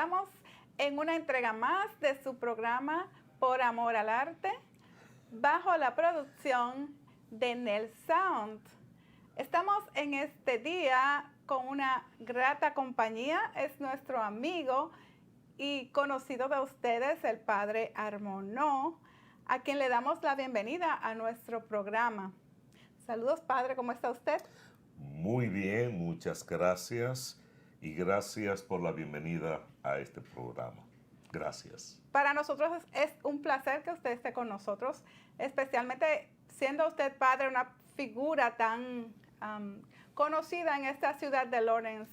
estamos en una entrega más de su programa Por Amor al Arte, bajo la producción de Nel Sound. Estamos en este día con una grata compañía, es nuestro amigo y conocido de ustedes, el Padre Armonó, a quien le damos la bienvenida a nuestro programa. Saludos, Padre, ¿cómo está usted? Muy bien, muchas gracias y gracias por la bienvenida a este programa. Gracias. Para nosotros es un placer que usted esté con nosotros, especialmente siendo usted, Padre, una figura tan conocida en esta ciudad de Lawrence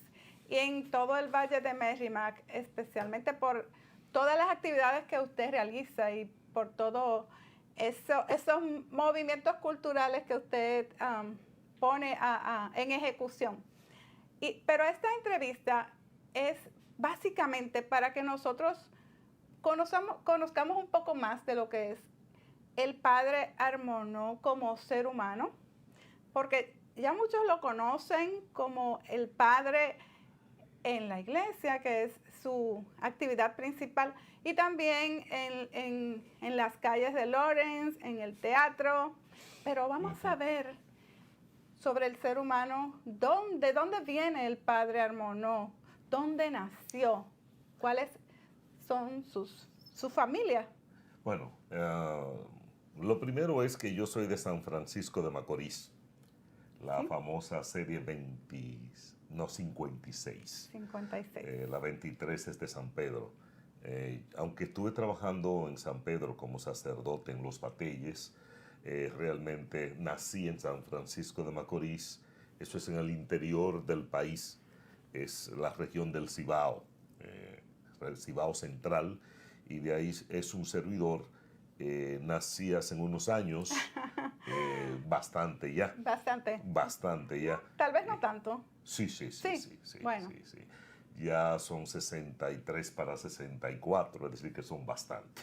y en todo el Valle de Merrimack, especialmente por todas las actividades que usted realiza y por todos esos movimientos culturales que usted pone en ejecución. Pero esta entrevista es básicamente para que nosotros conozcamos un poco más de lo que es el Padre Armonó como ser humano, porque ya muchos lo conocen como el Padre en la iglesia, que es su actividad principal, y también en las calles de Lawrence, en el teatro. Pero vamos a ver sobre el ser humano, ¿de dónde viene el Padre Armonó? ¿Dónde nació? ¿Cuáles son su familia? Bueno, lo primero es que yo soy de San Francisco de Macorís, la ¿Sí? famosa serie 56. 56. La 23 es de San Pedro. Aunque estuve trabajando en San Pedro como sacerdote en Los Bateyes, realmente nací en San Francisco de Macorís. Eso es en el interior del país, es la región del Cibao, el Cibao Central, y de ahí es un servidor. Nací hace unos años, bastante ya. Bastante ya. Tal vez no tanto. Sí. Bueno. Sí. Ya son 63 para 64, es decir, que son bastante.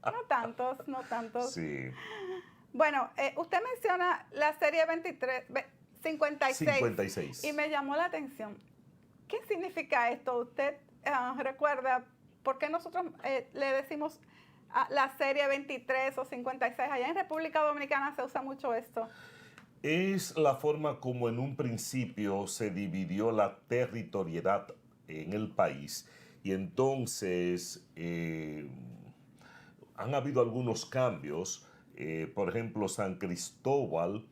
No tantos. Sí. Bueno, usted menciona la serie 56. Y me llamó la atención. ¿Qué significa esto? ¿Usted recuerda por qué nosotros le decimos la serie 23 o 56? Allá en República Dominicana se usa mucho esto. Es la forma como en un principio se dividió la territorialidad en el país y entonces han habido algunos cambios. Por ejemplo, San Cristóbal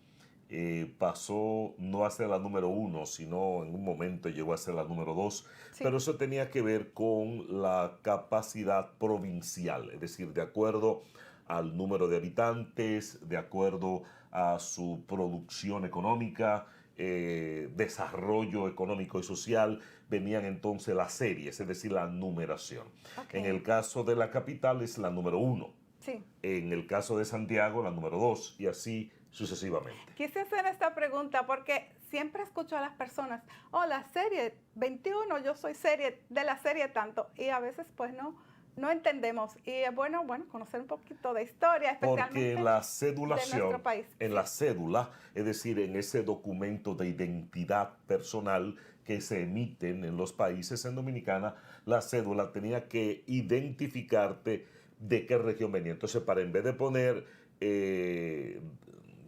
pasó no a ser la número 1, sino en un momento llegó a ser la número 2, Sí. pero eso tenía que ver con la capacidad provincial, es decir, de acuerdo al número de habitantes, de acuerdo a su producción económica, desarrollo económico y social, venían entonces las series, es decir, la numeración. Okay. En el caso de la capital es la número 1. Sí. En el caso de Santiago, la número 2, y así sucesivamente. Quise hacer esta pregunta porque siempre escucho a las personas, la serie 21, yo soy de la serie tanto, y a veces pues no entendemos. Y es bueno conocer un poquito de historia, especialmente porque la cedulación, de nuestro país. En la cédula, es decir, en ese documento de identidad personal que se emiten en los países, en Dominicana, la cédula tenía que identificarte de qué región venía. Entonces, en vez de poner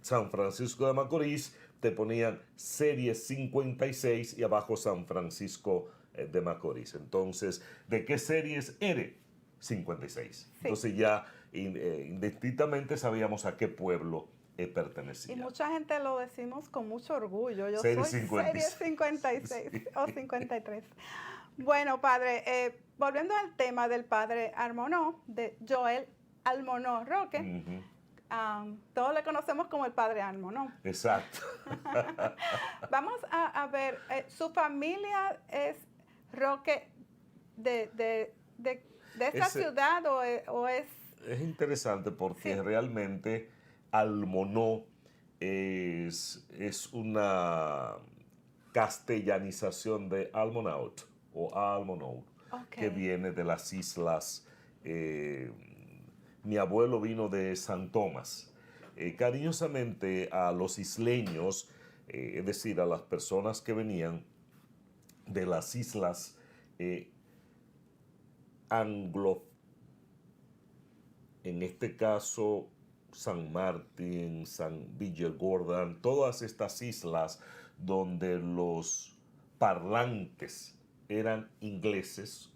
San Francisco de Macorís, te ponían serie 56 y abajo San Francisco de Macorís. Entonces, ¿de qué series eres? 56. Sí. Entonces ya indistintamente sabíamos a qué pueblo pertenecía. Y mucha gente lo decimos con mucho orgullo. Yo serie soy 56. serie 56 o 53. Bueno, padre, volviendo al tema del Padre Armonó, de Joel Almonó Roque, todos le conocemos como el Padre Armonó. Exacto. Vamos a ver, ¿su familia es Roque de esta ciudad o es...? Es interesante porque realmente Almonó es una castellanización de Almonaut o Almonaut, que viene de las islas. Mi abuelo vino de San Tomás. Cariñosamente a los isleños, es decir, a las personas que venían de las islas anglo, en este caso San Martín, San Villagordan, todas estas islas donde los parlantes eran ingleses,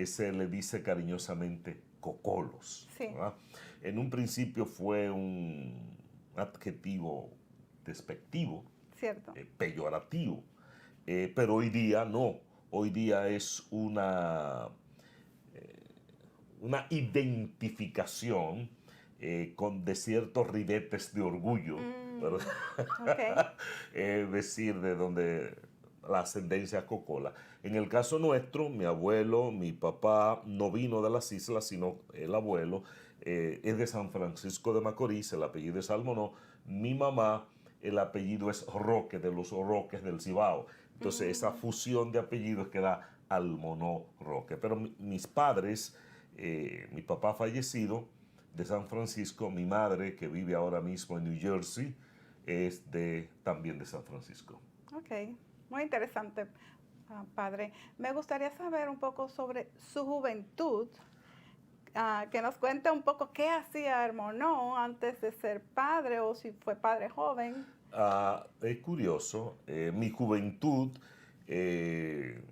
se le dice cariñosamente cocolos. Sí. ¿Verdad? En un principio fue un adjetivo despectivo, Cierto. peyorativo, pero hoy día no. Hoy día es una identificación de ciertos ribetes de orgullo, ¿verdad? Ok. Decir de donde la ascendencia cocola. En el caso nuestro, mi abuelo, mi papá no vino de las islas, sino el abuelo es de San Francisco de Macorís, el apellido es Almonó. Mi mamá, el apellido es Roque, de los Roques del Cibao. Entonces, esa fusión de apellidos queda Almonó Roque. Pero mis padres, mi papá fallecido de San Francisco, mi madre, que vive ahora mismo en New Jersey, es también de San Francisco. Ok, muy interesante, padre. Me gustaría saber un poco sobre su juventud, que nos cuente un poco qué hacía Hermonó antes de ser padre o si fue padre joven. Es curioso, mi juventud, eh,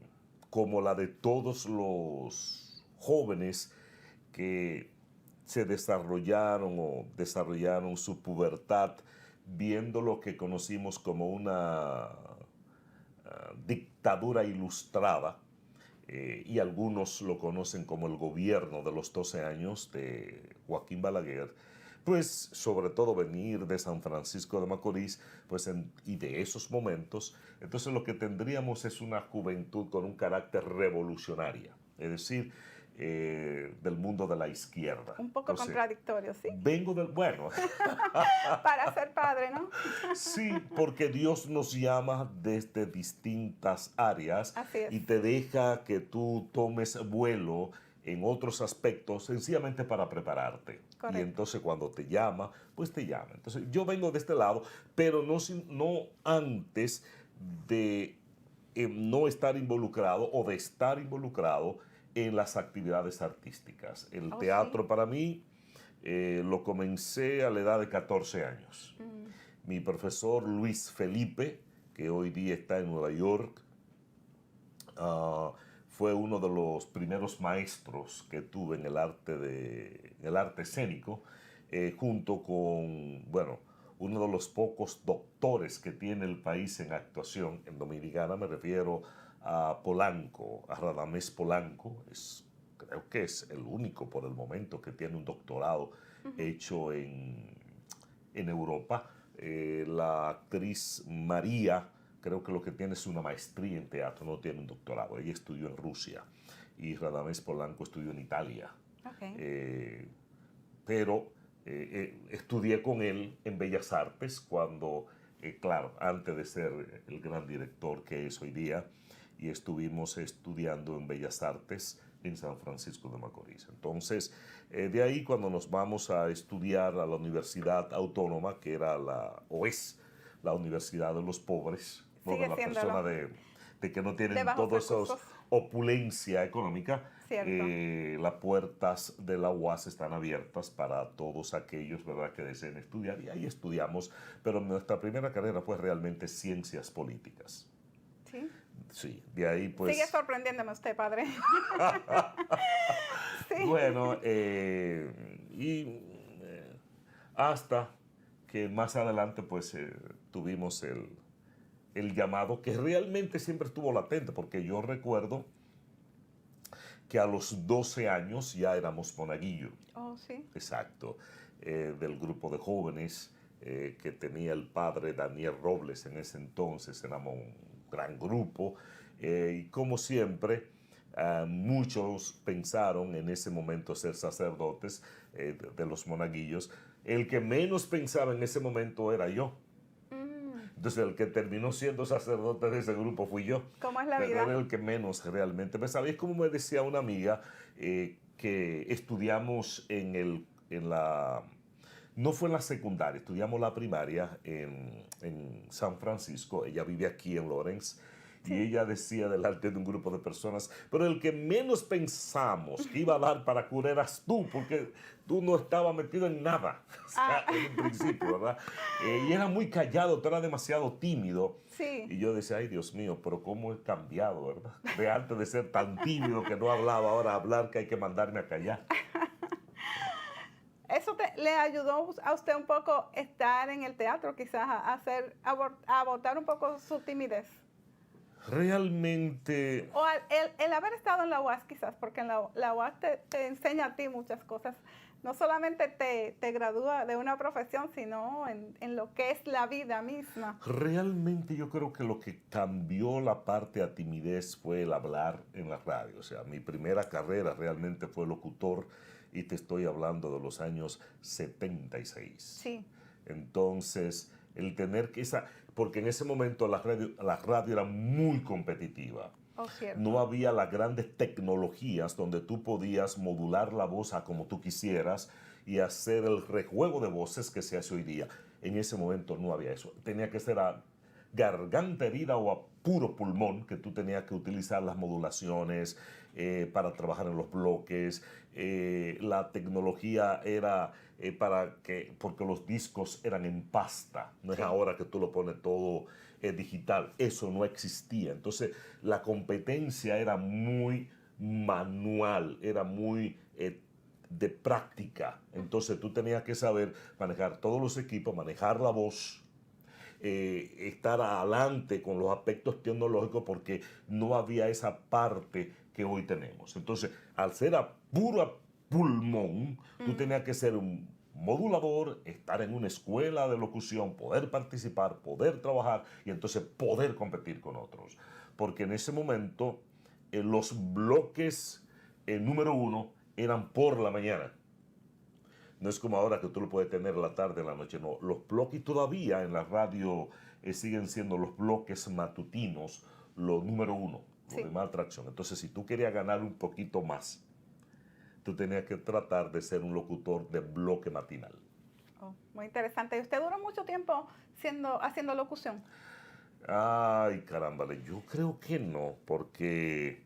como la de todos los jóvenes que se desarrollaron o desarrollaron su pubertad viendo lo que conocimos como una dictadura ilustrada, y algunos lo conocen como el gobierno de los 12 años de Joaquín Balaguer, pues sobre todo venir de San Francisco de Macorís, pues y de esos momentos, entonces lo que tendríamos es una juventud con un carácter revolucionaria, es decir, del mundo de la izquierda. Un poco Entonces, contradictorio, ¿sí? vengo del, bueno, Para ser padre, ¿no? sí, porque Dios nos llama desde distintas áreas Así es. y te deja que tú tomes vuelo en otros aspectos sencillamente para prepararte. Correcto. Y entonces cuando te llama, pues te llama. Entonces yo vengo de este lado, pero no antes de no estar involucrado o de estar involucrado en las actividades artísticas. El Oh, teatro sí. para mí lo comencé a la edad de 14 años. Mi profesor Luis Felipe, que hoy día está en Nueva York, fue uno de los primeros maestros que tuve en el arte escénico, junto con, bueno, uno de los pocos doctores que tiene el país en actuación en Dominicana. Me refiero a Polanco, a Radamés Polanco. Creo que es el único por el momento que tiene un doctorado hecho en Europa. La actriz María, creo que lo que tiene es una maestría en teatro, no tiene un doctorado. Ella estudió en Rusia y Radamés Polanco estudió en Italia. Okay. Pero estudié con él en Bellas Artes cuando, claro, antes de ser el gran director que es hoy día, y estuvimos estudiando en Bellas Artes en San Francisco de Macorís. Entonces, de ahí cuando nos vamos a estudiar a la Universidad Autónoma, que era o es la Universidad de los Pobres, por Sigue la siéndolo. persona de que no De tienen bajos todos esos recursos. opulencia económica, Cierto. las puertas de la UAS están abiertas para todos aquellos, ¿verdad?, que deseen estudiar, y ahí estudiamos, pero nuestra primera carrera fue realmente ciencias políticas. Sí. Sí, de ahí pues... Sigue sorprendiéndome usted, padre. Sí. Bueno, hasta que más adelante pues tuvimos el llamado que realmente siempre estuvo latente, porque yo recuerdo que a los 12 años ya éramos monaguillo. Oh, sí. Exacto, del grupo de jóvenes que tenía el padre Daniel Robles en ese entonces. Éramos un gran grupo, y como siempre, muchos pensaron en ese momento ser sacerdotes de los monaguillos. El que menos pensaba en ese momento era yo. Entonces el que terminó siendo sacerdote de ese grupo fui yo. ¿Cómo es la Pero vida? era el que menos realmente. Pues, ¿sabéis cómo me decía una amiga que estudiamos no fue en la secundaria, estudiamos la primaria en San Francisco, ella vive aquí en Lawrence, y ella decía delante de un grupo de personas, pero el que menos pensamos que iba a dar para cura eras tú, porque tú no estabas metido en nada, o sea, Ah, en un principio, ¿verdad? Y era muy callado, tú eras demasiado tímido. sí. Y yo decía, ay Dios mío, pero cómo he cambiado, ¿verdad? De antes de ser tan tímido que no hablaba, ahora hablar que hay que mandarme a callar. ¿Eso le ayudó a usted un poco estar en el teatro, quizás a botar un poco su timidez? Realmente, O el haber estado en la UAS quizás, porque en la UAS te enseña a ti muchas cosas. No solamente te gradúa de una profesión, sino en lo que es la vida misma. realmente yo creo que lo que cambió la parte a timidez fue el hablar en la radio. O sea, mi primera carrera realmente fue locutor y te estoy hablando de los años 76. Sí, Entonces, el tener que porque en ese momento la radio era muy competitiva. oh No cierto. había las grandes tecnologías donde tú podías modular la voz a como tú quisieras y hacer el rejuego de voces que se hace hoy día. En ese momento no había eso. Tenía que ser a garganta herida o a puro pulmón que tú tenías que utilizar las modulaciones para trabajar en los bloques. La tecnología era porque los discos eran en pasta. No es Sí, ahora que tú lo pones todo digital. Eso no existía. Entonces, la competencia era muy manual, era muy de práctica. Entonces, tú tenías que saber manejar todos los equipos, manejar la voz, estar adelante con los aspectos tecnológicos porque no había esa parte que hoy tenemos. Entonces, al ser a pura pulmón, tú mm, tenías que ser un modulador, estar en una escuela de locución, poder participar, poder trabajar y entonces poder competir con otros. Porque en ese momento los bloques número uno eran por la mañana. No es como ahora que tú lo puedes tener en la tarde, en la noche, no. Los bloques todavía en la radio siguen siendo los bloques matutinos, los número uno, los de sí. más atracción. Entonces, si tú querías ganar un poquito más, tú tenías que tratar de ser un locutor de bloque matinal. Oh, muy interesante. ¿Y usted duró mucho tiempo haciendo locución? Ay, caramba, yo creo que no, porque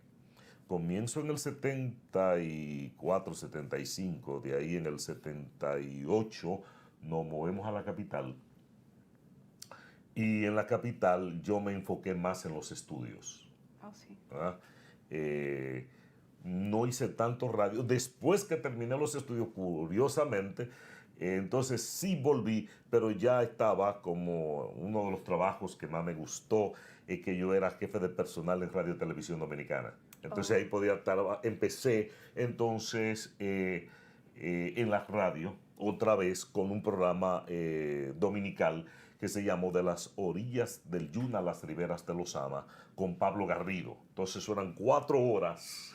comienzo en el 74, 75, de ahí en el 78 nos movemos a la capital y en la capital yo me enfoqué más en los estudios. Oh, sí. ¿Verdad? Eh, no hice tanto radio. Después que terminé los estudios, curiosamente, entonces sí volví, pero ya estaba como uno de los trabajos que más me gustó, que yo era jefe de personal en Radio y Televisión Dominicana. Entonces Oh, ahí podía estar, empecé entonces en la radio otra vez con un programa dominical que se llamó De las orillas del Yuna a las riberas de los Ama con Pablo Garrido. Entonces eran 4 horas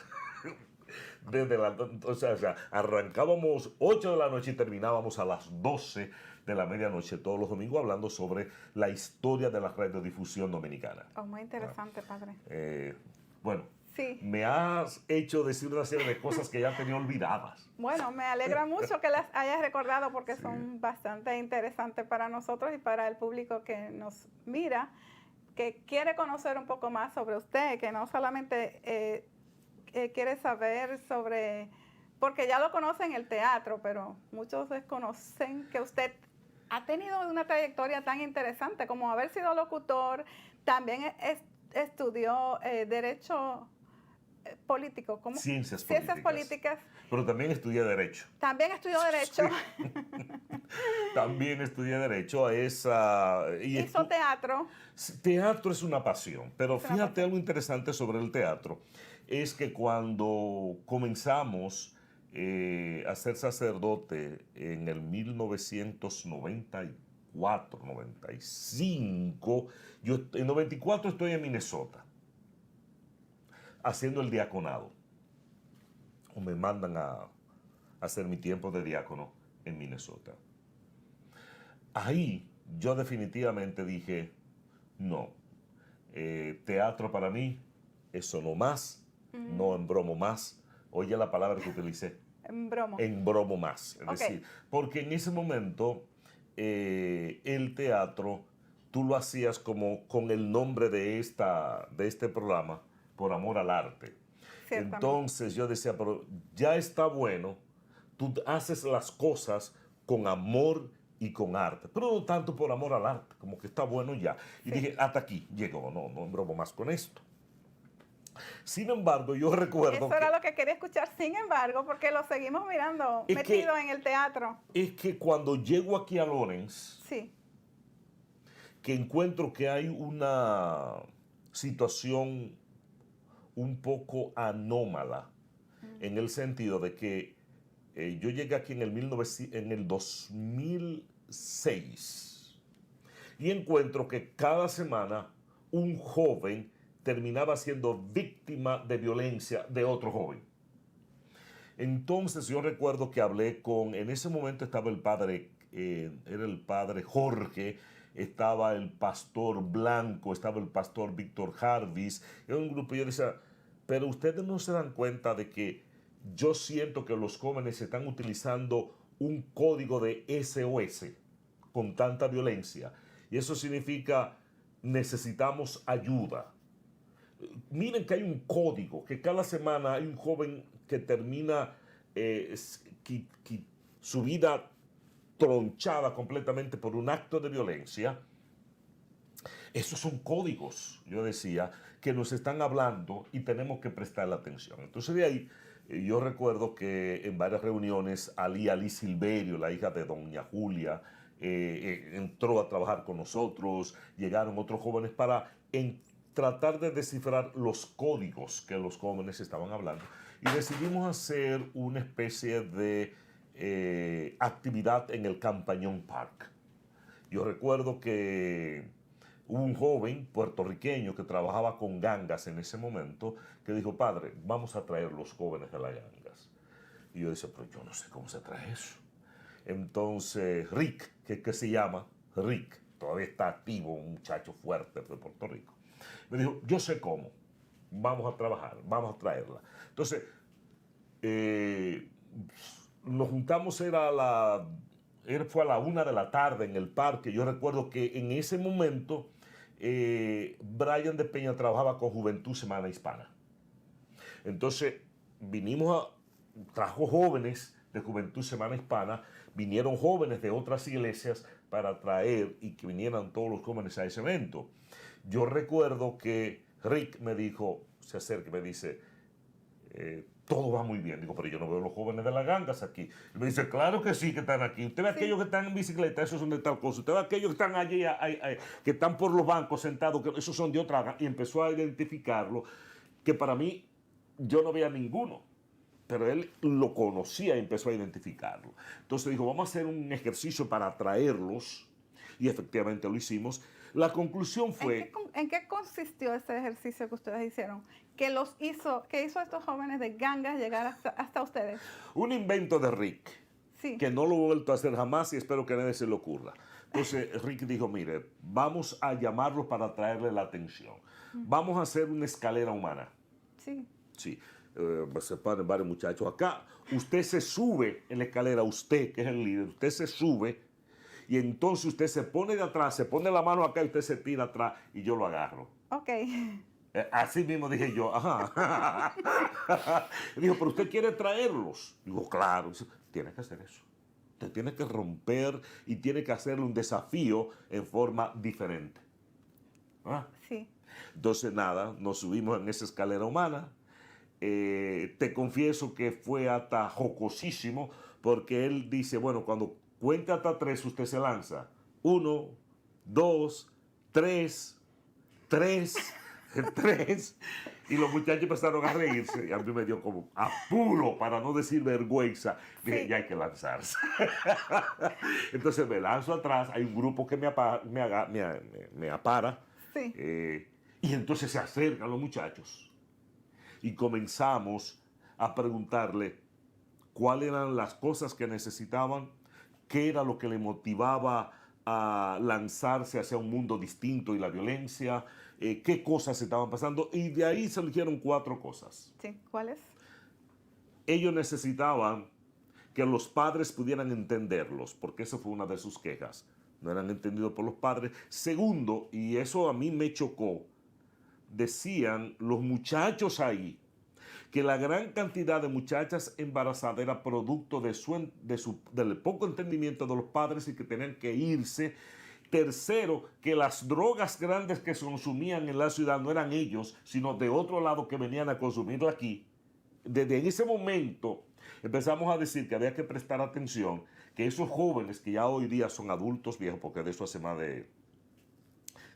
o sea, arrancábamos 8 de la noche y terminábamos a las 12 de la medianoche todos los domingos hablando sobre la historia de la radiodifusión dominicana. oh, muy Ah, interesante, padre. bueno, Sí. me has hecho decir una serie de cosas que ya tenía olvidadas. Bueno, me alegra mucho que las hayas recordado porque Sí. son bastante interesantes para nosotros y para el público que nos mira, que quiere conocer un poco más sobre usted, que no solamente quiere saber sobre, porque ya lo conocen en el teatro, pero muchos desconocen que usted ha tenido una trayectoria tan interesante como haber sido locutor, también estudió derecho político, ¿cómo? Ciencias Ciencias políticas. políticas. Pero también estudié Derecho. También estudió Derecho, También estudié Derecho. hizo teatro. Teatro es una pasión, pero Es una fíjate pasión. algo interesante sobre el teatro. Es que cuando comenzamos a ser sacerdote en el 1994, 95, yo en 94 estoy en Minnesota haciendo el diaconado. O me mandan a hacer mi tiempo de diácono en Minnesota. Ahí yo definitivamente dije, no, teatro para mí, eso no más, no embromo más. Oye la palabra que utilicé, En bromo. embromo más. Es Ok. decir, porque en ese momento el teatro tú lo hacías como con el nombre de este programa, Por Amor al Arte. Ciertamente. Entonces yo decía, pero ya está bueno, tú haces las cosas con amor y con arte, pero no tanto por amor al arte, como que está bueno ya. Y Sí. dije, hasta aquí llegó, no bromo más con esto. Sin embargo, yo recuerdo Eso era lo que quería escuchar, sin embargo, porque lo seguimos mirando Es que- metido en el teatro. es que cuando llego aquí a Lawrence, Sí, que encuentro que hay una situación un poco anómala, en el sentido de que yo llegué aquí en el 2006 y encuentro que cada semana un joven terminaba siendo víctima de violencia de otro joven. Entonces yo recuerdo que hablé en ese momento estaba el padre, era el padre Jorge, estaba el pastor Blanco, estaba el pastor Víctor Jarvis, era un grupo y yo decía, pero ustedes no se dan cuenta de que yo siento que los jóvenes están utilizando un código de SOS con tanta violencia. Y eso significa necesitamos ayuda. Miren que hay un código, que cada semana hay un joven que termina su vida tronchada completamente por un acto de violencia. Esos son códigos, yo decía, que nos están hablando y tenemos que prestar atención. Entonces de ahí yo recuerdo que en varias reuniones Ali Silverio, la hija de doña Julia, entró a trabajar con nosotros, llegaron otros jóvenes para tratar de descifrar los códigos que los jóvenes estaban hablando y decidimos hacer una especie de actividad en el Campañón Park. Yo recuerdo que hubo un joven puertorriqueño que trabajaba con gangas en ese momento que dijo, padre, vamos a traer los jóvenes de las gangas. Y yo decía, pero yo no sé cómo se trae eso. Entonces Rick, que se llama Rick, todavía está activo, un muchacho fuerte de Puerto Rico, me dijo, yo sé cómo, vamos a trabajar, vamos a traerla. Entonces, nos juntamos, fue a la 1 de la tarde en el parque. Yo recuerdo que en ese momento Brian de Peña trabajaba con Juventud Semana Hispana. Entonces, trajo jóvenes de Juventud Semana Hispana, vinieron jóvenes de otras iglesias para traer y que vinieran todos los jóvenes a ese evento. Yo recuerdo que Rick me dijo, se acerca y me dice, todo va muy bien. Digo, pero yo no veo los jóvenes de las gangas aquí. Y me dice, claro que sí que están aquí. Usted ve aquellos que están en bicicleta, esos son de tal cosa. Usted ve aquellos que están allí, que están por los bancos sentados, que esos son de otra. Y empezó a identificarlo, que para mí yo no veía ninguno. Pero él lo conocía y empezó a identificarlo. Entonces dijo, vamos a hacer un ejercicio para atraerlos. Y efectivamente lo hicimos. La conclusión fue... ¿En qué consistió ese ejercicio que ustedes hicieron? Que hizo a estos jóvenes de gangas llegar hasta ustedes. Un invento de Rick, Sí. que no lo he vuelto a hacer jamás y espero que a nadie se le ocurra. Entonces Rick dijo, mire, vamos a llamarlos para atraerle la atención. Vamos a hacer una escalera humana. Sí. Sí. Se ponen varios muchachos acá. Usted se sube en la escalera, usted que es el líder, usted se sube y entonces usted se pone de atrás, se pone la mano acá y usted se tira atrás y yo lo agarro. Ok. Así mismo dije yo, ajá. Dijo, pero usted quiere traerlos. Digo, claro. Dice, tiene que hacer eso. Usted tiene que romper y tiene que hacerle un desafío en forma diferente. ¿Ah? Sí. Entonces, nada, nos subimos en esa escalera humana. Te confieso que fue hasta jocosísimo porque él dice, bueno, cuando cuenta hasta 3, usted se lanza. 1, 2, 3, 3, y los muchachos empezaron a reírse y a mí me dio como apuro, para no decir vergüenza. Dije, Sí. ya hay que lanzarse. Entonces me lanzo atrás, hay un grupo que me apara, Sí. y entonces se acercan los muchachos y comenzamos a preguntarle cuáles eran las cosas que necesitaban, qué era lo que le motivaba a lanzarse hacia un mundo distinto y la violencia, qué cosas estaban pasando, y de ahí se eligieron 4 cosas. Sí. ¿Cuáles? Ellos necesitaban que los padres pudieran entenderlos, porque esa fue una de sus quejas. no eran entendidos por los padres. Segundo, y eso a mí me chocó, decían los muchachos ahí que la gran cantidad de muchachas embarazadas era producto del poco entendimiento de los padres y que tenían que irse. Tercero, que las drogas grandes que se consumían en la ciudad no eran ellos, sino de otro lado que venían a consumirlo aquí. Desde ese momento empezamos a decir que había que prestar atención, que esos jóvenes que ya hoy día son adultos viejos, porque de eso hace más de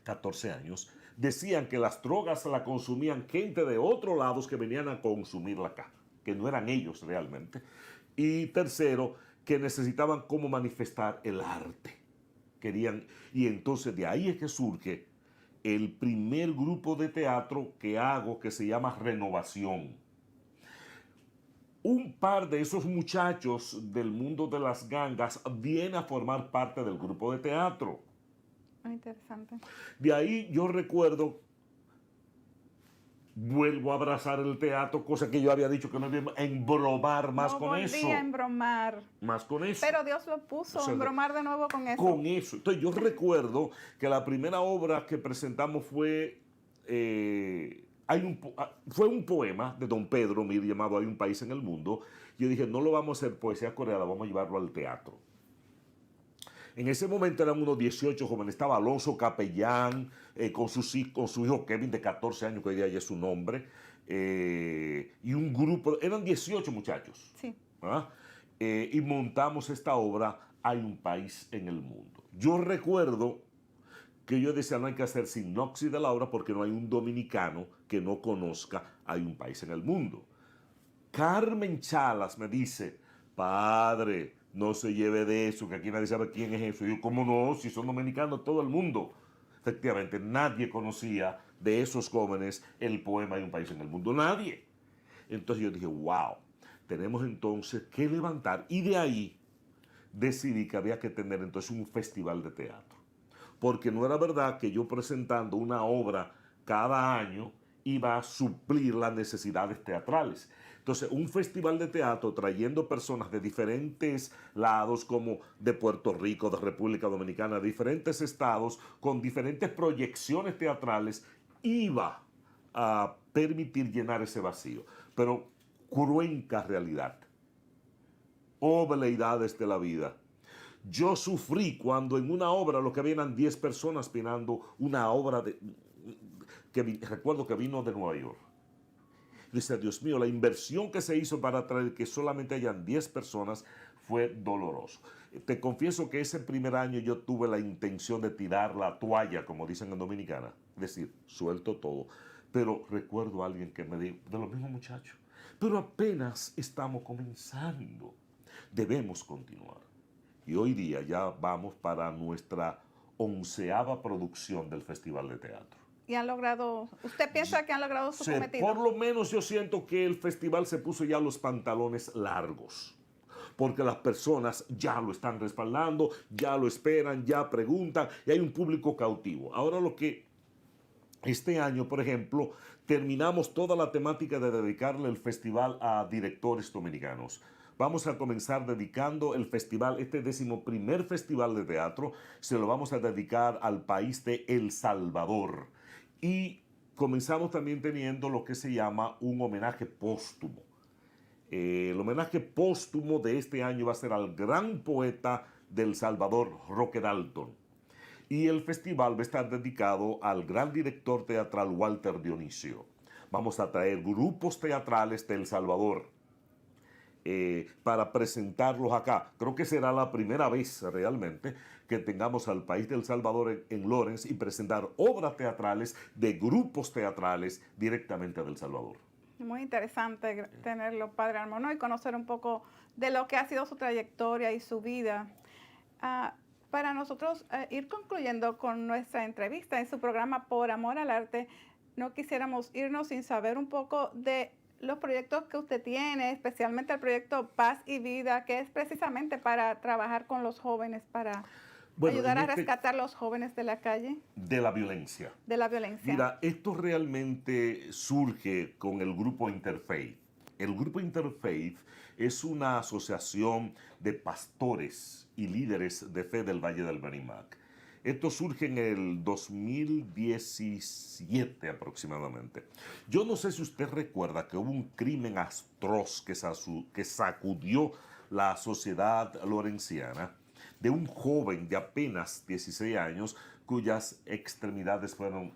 14 años, decían que las drogas la consumían gente de otros lados que venían a consumirla acá, que no eran ellos realmente. Y tercero, que necesitaban cómo manifestar el arte. Querían, y entonces de ahí es que surge el primer grupo de teatro que hago, que se llama Renovación. Un par de esos muchachos del mundo de las gangas viene a formar parte del grupo de teatro. Muy interesante. De ahí yo recuerdo, vuelvo a abrazar el teatro, cosa que yo había dicho que no iba a embromar más No con volví eso. a embromar. Más con eso. Pero Dios lo puso, O sea, embromar de nuevo con eso. Con eso. Entonces yo recuerdo que la primera obra que presentamos fue, fue un poema de Don Pedro Mir llamado Hay un país en el mundo. Yo dije, no lo vamos a hacer poesía coreana, vamos a llevarlo al teatro. En ese momento eran unos 18 jóvenes. Estaba Alonso Capellán con su hijo Kevin de 14 años, que hoy día ya es su nombre. Y un grupo, eran 18 muchachos. Sí. ¿Ah? Y montamos esta obra, Hay un país en el mundo. Yo recuerdo que yo decía, no hay que hacer sinopsis de la obra porque no hay un dominicano que no conozca Hay un país en el mundo. Carmen Chalas me dice, padre, no se lleve de eso, que aquí nadie sabe quién es eso. Y yo, ¿cómo no? Si son dominicanos, todo el mundo. Efectivamente, nadie conocía de esos jóvenes el poema Hay un país en el mundo. Nadie. Entonces yo dije, wow, tenemos entonces que levantar. Y de ahí decidí que había que tener entonces un festival de teatro. Porque no era verdad que yo presentando una obra cada año iba a suplir las necesidades teatrales. Entonces, un festival de teatro trayendo personas de diferentes lados, como de Puerto Rico, de República Dominicana, de diferentes estados, con diferentes proyecciones teatrales, iba a permitir llenar ese vacío. Pero cruenta realidad, obleidades de la vida. Yo sufrí cuando en una obra lo que había eran 10 personas esperando una obra que recuerdo que vino de Nueva York. Dice, Dios mío, la inversión que se hizo para traer que solamente hayan 10 personas fue doloroso. Te confieso que ese primer año yo tuve la intención de tirar la toalla, como dicen en Dominicana. Es decir, suelto todo. Pero recuerdo a alguien que me dijo, de los mismos muchachos, pero apenas estamos comenzando. Debemos continuar. Y hoy día ya vamos para nuestra 11ª producción del Festival de Teatro. ¿Y han logrado, usted piensa que han logrado su cometido? Por lo menos yo siento que el festival se puso ya los pantalones largos, porque las personas ya lo están respaldando, ya lo esperan, ya preguntan, y hay un público cautivo. Ahora este año, por ejemplo, terminamos toda la temática de dedicarle el festival a directores dominicanos. Vamos a comenzar dedicando el festival, este 11º festival de teatro, se lo vamos a dedicar al país de El Salvador. Y comenzamos también teniendo lo que se llama un homenaje póstumo. El homenaje póstumo de este año va a ser al gran poeta del Salvador, Roque Dalton. Y el festival va a estar dedicado al gran director teatral Walter Dionisio. Vamos a traer grupos teatrales de El Salvador para presentarlos acá. Creo que será la primera vez realmente que tengamos al país del Salvador en Lawrence y presentar obras teatrales de grupos teatrales directamente del Salvador. Muy interesante tenerlo, Padre Armando, y conocer un poco de lo que ha sido su trayectoria y su vida. Para nosotros ir concluyendo con nuestra entrevista en su programa Por Amor al Arte, no quisiéramos irnos sin saber un poco de los proyectos que usted tiene, especialmente el proyecto Paz y Vida, que es precisamente para trabajar con los jóvenes, para ayudar a rescatar a los jóvenes de la calle. De la violencia. De la violencia. Mira, esto realmente surge con el grupo Interfaith. El grupo Interfaith es una asociación de pastores y líderes de fe del Valle del Merrimack. Esto surge en el 2017 aproximadamente. Yo no sé si usted recuerda que hubo un crimen atroz que sacudió la sociedad lorenciana de un joven de apenas 16 años cuyas extremidades fueron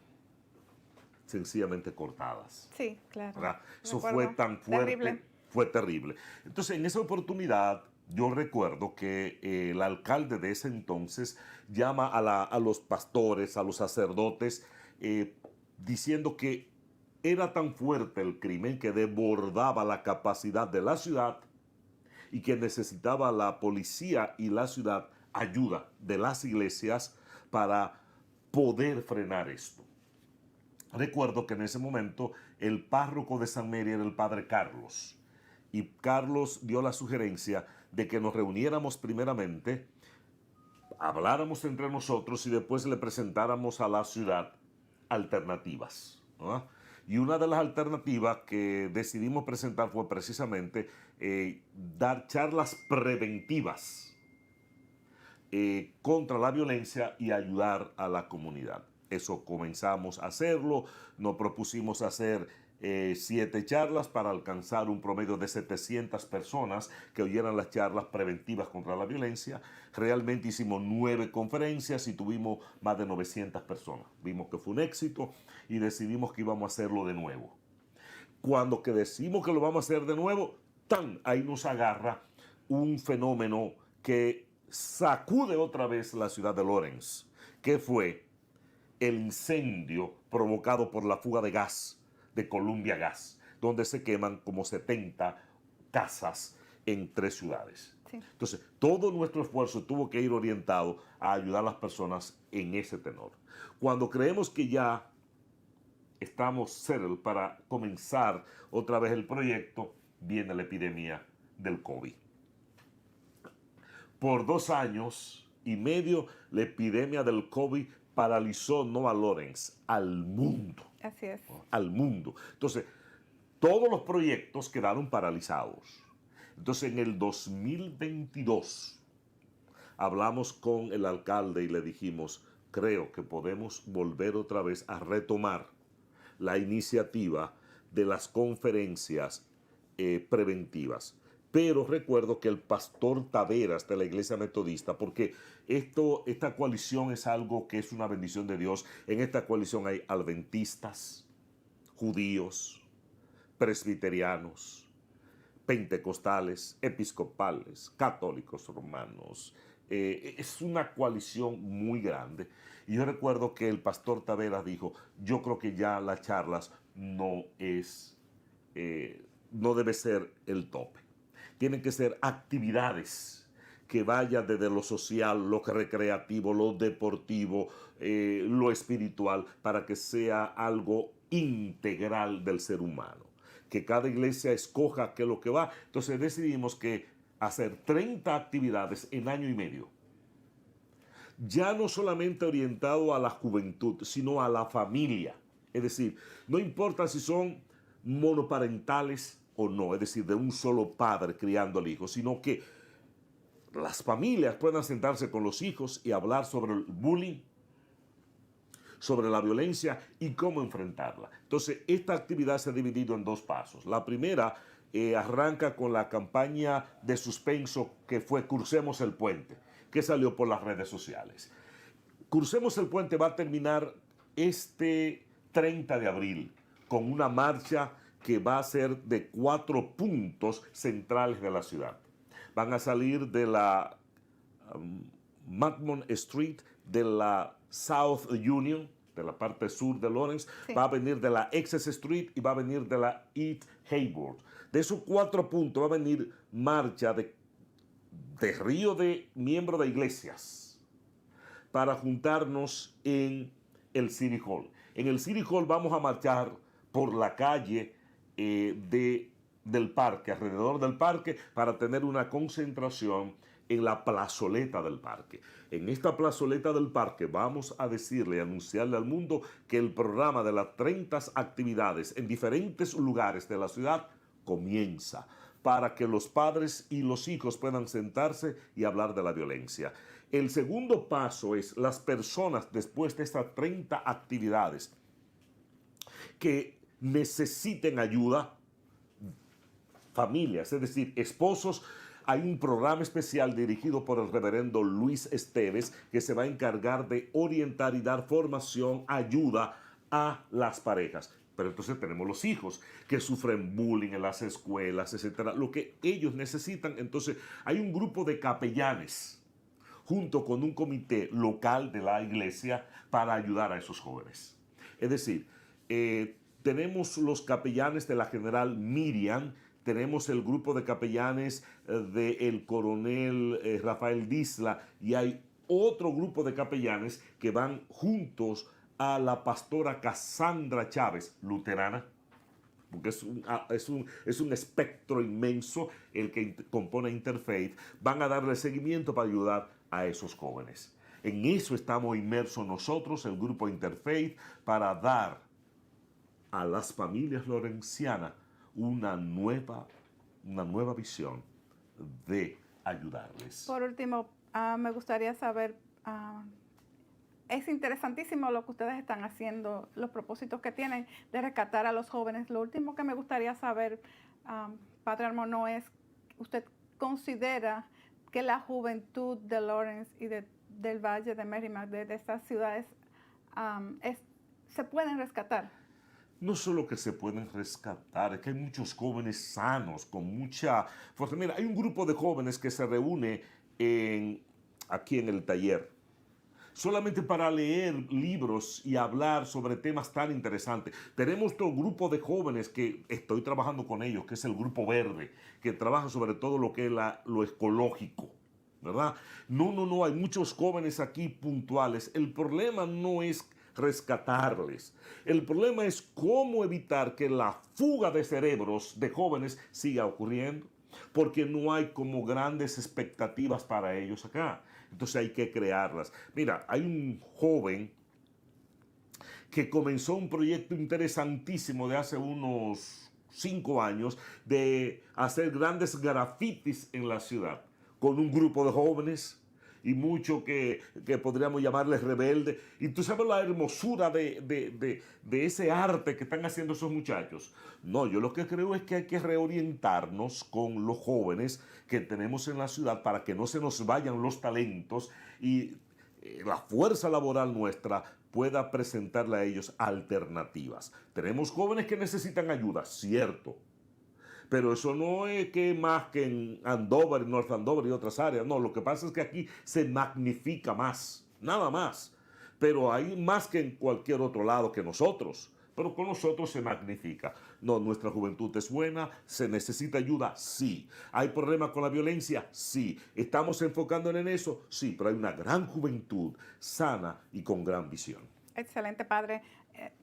sencillamente cortadas. Sí, claro. ¿Verdad? Eso Recuerdo. fue tan fuerte, Terrible. fue terrible. Entonces, en esa oportunidad, yo recuerdo que el alcalde de ese entonces llama a los pastores, a los sacerdotes, diciendo que era tan fuerte el crimen que desbordaba la capacidad de la ciudad y que necesitaba la policía y la ciudad ayuda de las iglesias para poder frenar esto. Recuerdo que en ese momento el párroco de San Mary era el padre Carlos. Y Carlos dio la sugerencia de que nos reuniéramos primeramente, habláramos entre nosotros y después le presentáramos a la ciudad alternativas, ¿no? Y una de las alternativas que decidimos presentar fue precisamente dar charlas preventivas contra la violencia y ayudar a la comunidad. Eso comenzamos a hacerlo, nos propusimos hacer 7 charlas para alcanzar un promedio de 700 personas que oyeran las charlas preventivas contra la violencia. Realmente hicimos 9 conferencias y tuvimos más de 900 personas. Vimos que fue un éxito y decidimos que íbamos a hacerlo de nuevo. Cuando que decimos que lo vamos a hacer de nuevo, ¡tan! Ahí nos agarra un fenómeno que sacude otra vez la ciudad de Lawrence, que fue el incendio provocado por la fuga de gas de Columbia Gas, donde se queman como 70 casas en 3 ciudades. Sí. Entonces, todo nuestro esfuerzo tuvo que ir orientado a ayudar a las personas en ese tenor. Cuando creemos que ya estamos settled para comenzar otra vez el proyecto, viene la epidemia del COVID. Por 2 años y medio, la epidemia del COVID paralizó no a Lawrence, al mundo. Así es. Al mundo. Entonces, todos los proyectos quedaron paralizados. Entonces, en el 2022, hablamos con el alcalde y le dijimos, creo que podemos volver otra vez a retomar la iniciativa de las conferencias preventivas. Pero recuerdo que el pastor Taveras de la Iglesia Metodista, porque esta coalición es algo que es una bendición de Dios. En esta coalición hay adventistas, judíos, presbiterianos, pentecostales, episcopales, católicos romanos. Es una coalición muy grande. Y yo recuerdo que el pastor Taveras dijo, yo creo que ya las charlas no debe ser el tope. Tienen que ser actividades que vayan desde lo social, lo recreativo, lo deportivo, lo espiritual, para que sea algo integral del ser humano. Que cada iglesia escoja qué es lo que va. Entonces decidimos que hacer 30 actividades en año y medio. Ya no solamente orientado a la juventud, sino a la familia. Es decir, no importa si son monoparentales o no, es decir, de un solo padre criando al hijo, sino que las familias puedan sentarse con los hijos y hablar sobre el bullying, sobre la violencia y cómo enfrentarla. Entonces, esta actividad se ha dividido en 2 pasos. La primera arranca con la campaña de suspenso que fue Crucemos el Puente, que salió por las redes sociales. Crucemos el Puente va a terminar este 30 de abril con una marcha que va a ser de 4 puntos centrales de la ciudad. Van a salir de la McMahon Street, de la South Union, de la parte sur de Lawrence, sí. Va a venir de la Essex Street y va a venir de la East Hayward. De esos 4 puntos va a venir marcha de río de miembros de iglesias para juntarnos en el City Hall. En el City Hall vamos a marchar por la calle del parque, alrededor del parque, para tener una concentración en la plazoleta del parque. En esta plazoleta del parque vamos a decirle y anunciarle al mundo que el programa de las 30 actividades en diferentes lugares de la ciudad comienza para que los padres y los hijos puedan sentarse y hablar de la violencia. El segundo paso es las personas, después de estas 30 actividades, que necesiten ayuda, familias, es decir, esposos. Hay un programa especial dirigido por el reverendo Luis Esteves que se va a encargar de orientar y dar formación, ayuda a las parejas. Pero entonces tenemos los hijos que sufren bullying en las escuelas, etcétera, lo que ellos necesitan. Entonces hay un grupo de capellanes junto con un comité local de la iglesia para ayudar a esos jóvenes. Es decir, tenemos los capellanes de la general Miriam, tenemos el grupo de capellanes del coronel Rafael Disla, y hay otro grupo de capellanes que van juntos a la pastora Cassandra Chávez, luterana, porque es un espectro inmenso el que compone Interfaith. Van a darle seguimiento para ayudar a esos jóvenes. En eso estamos inmersos nosotros, el grupo Interfaith, para dar a las familias lorencianas una nueva visión de ayudarles. Por último, me gustaría saber, es interesantísimo lo que ustedes están haciendo, los propósitos que tienen de rescatar a los jóvenes. Lo último que me gustaría saber, Padre Armonó, es, ¿usted considera que la juventud de Lawrence y del Valle de Merrimack, de estas ciudades, se pueden rescatar? No solo que se pueden rescatar, es que hay muchos jóvenes sanos, con mucha fuerza. Mira, hay un grupo de jóvenes que se reúne aquí en el taller, solamente para leer libros y hablar sobre temas tan interesantes. Tenemos otro grupo de jóvenes que estoy trabajando con ellos, que es el Grupo Verde, que trabaja sobre todo lo que es lo ecológico, ¿verdad? No, hay muchos jóvenes aquí puntuales. El problema no es rescatarles. El problema es cómo evitar que la fuga de cerebros de jóvenes siga ocurriendo, porque no hay como grandes expectativas para ellos acá. Entonces hay que crearlas. Mira, hay un joven que comenzó un proyecto interesantísimo de hace unos 5 años de hacer grandes grafitis en la ciudad, con un grupo de jóvenes y mucho que podríamos llamarles rebeldes. Y tú sabes la hermosura de ese arte que están haciendo esos muchachos. No, yo lo que creo es que hay que reorientarnos con los jóvenes que tenemos en la ciudad para que no se nos vayan los talentos y la fuerza laboral nuestra pueda presentarle a ellos alternativas. Tenemos jóvenes que necesitan ayuda, cierto. Pero eso no es que más que en Andover, North Andover y otras áreas. No, lo que pasa es que aquí se magnifica más, nada más. Pero hay más que en cualquier otro lado que nosotros. Pero con nosotros se magnifica. No, nuestra juventud es buena, se necesita ayuda, sí. ¿Hay problemas con la violencia? Sí. ¿Estamos enfocándonos en eso? Sí, pero hay una gran juventud sana y con gran visión. Excelente, Padre.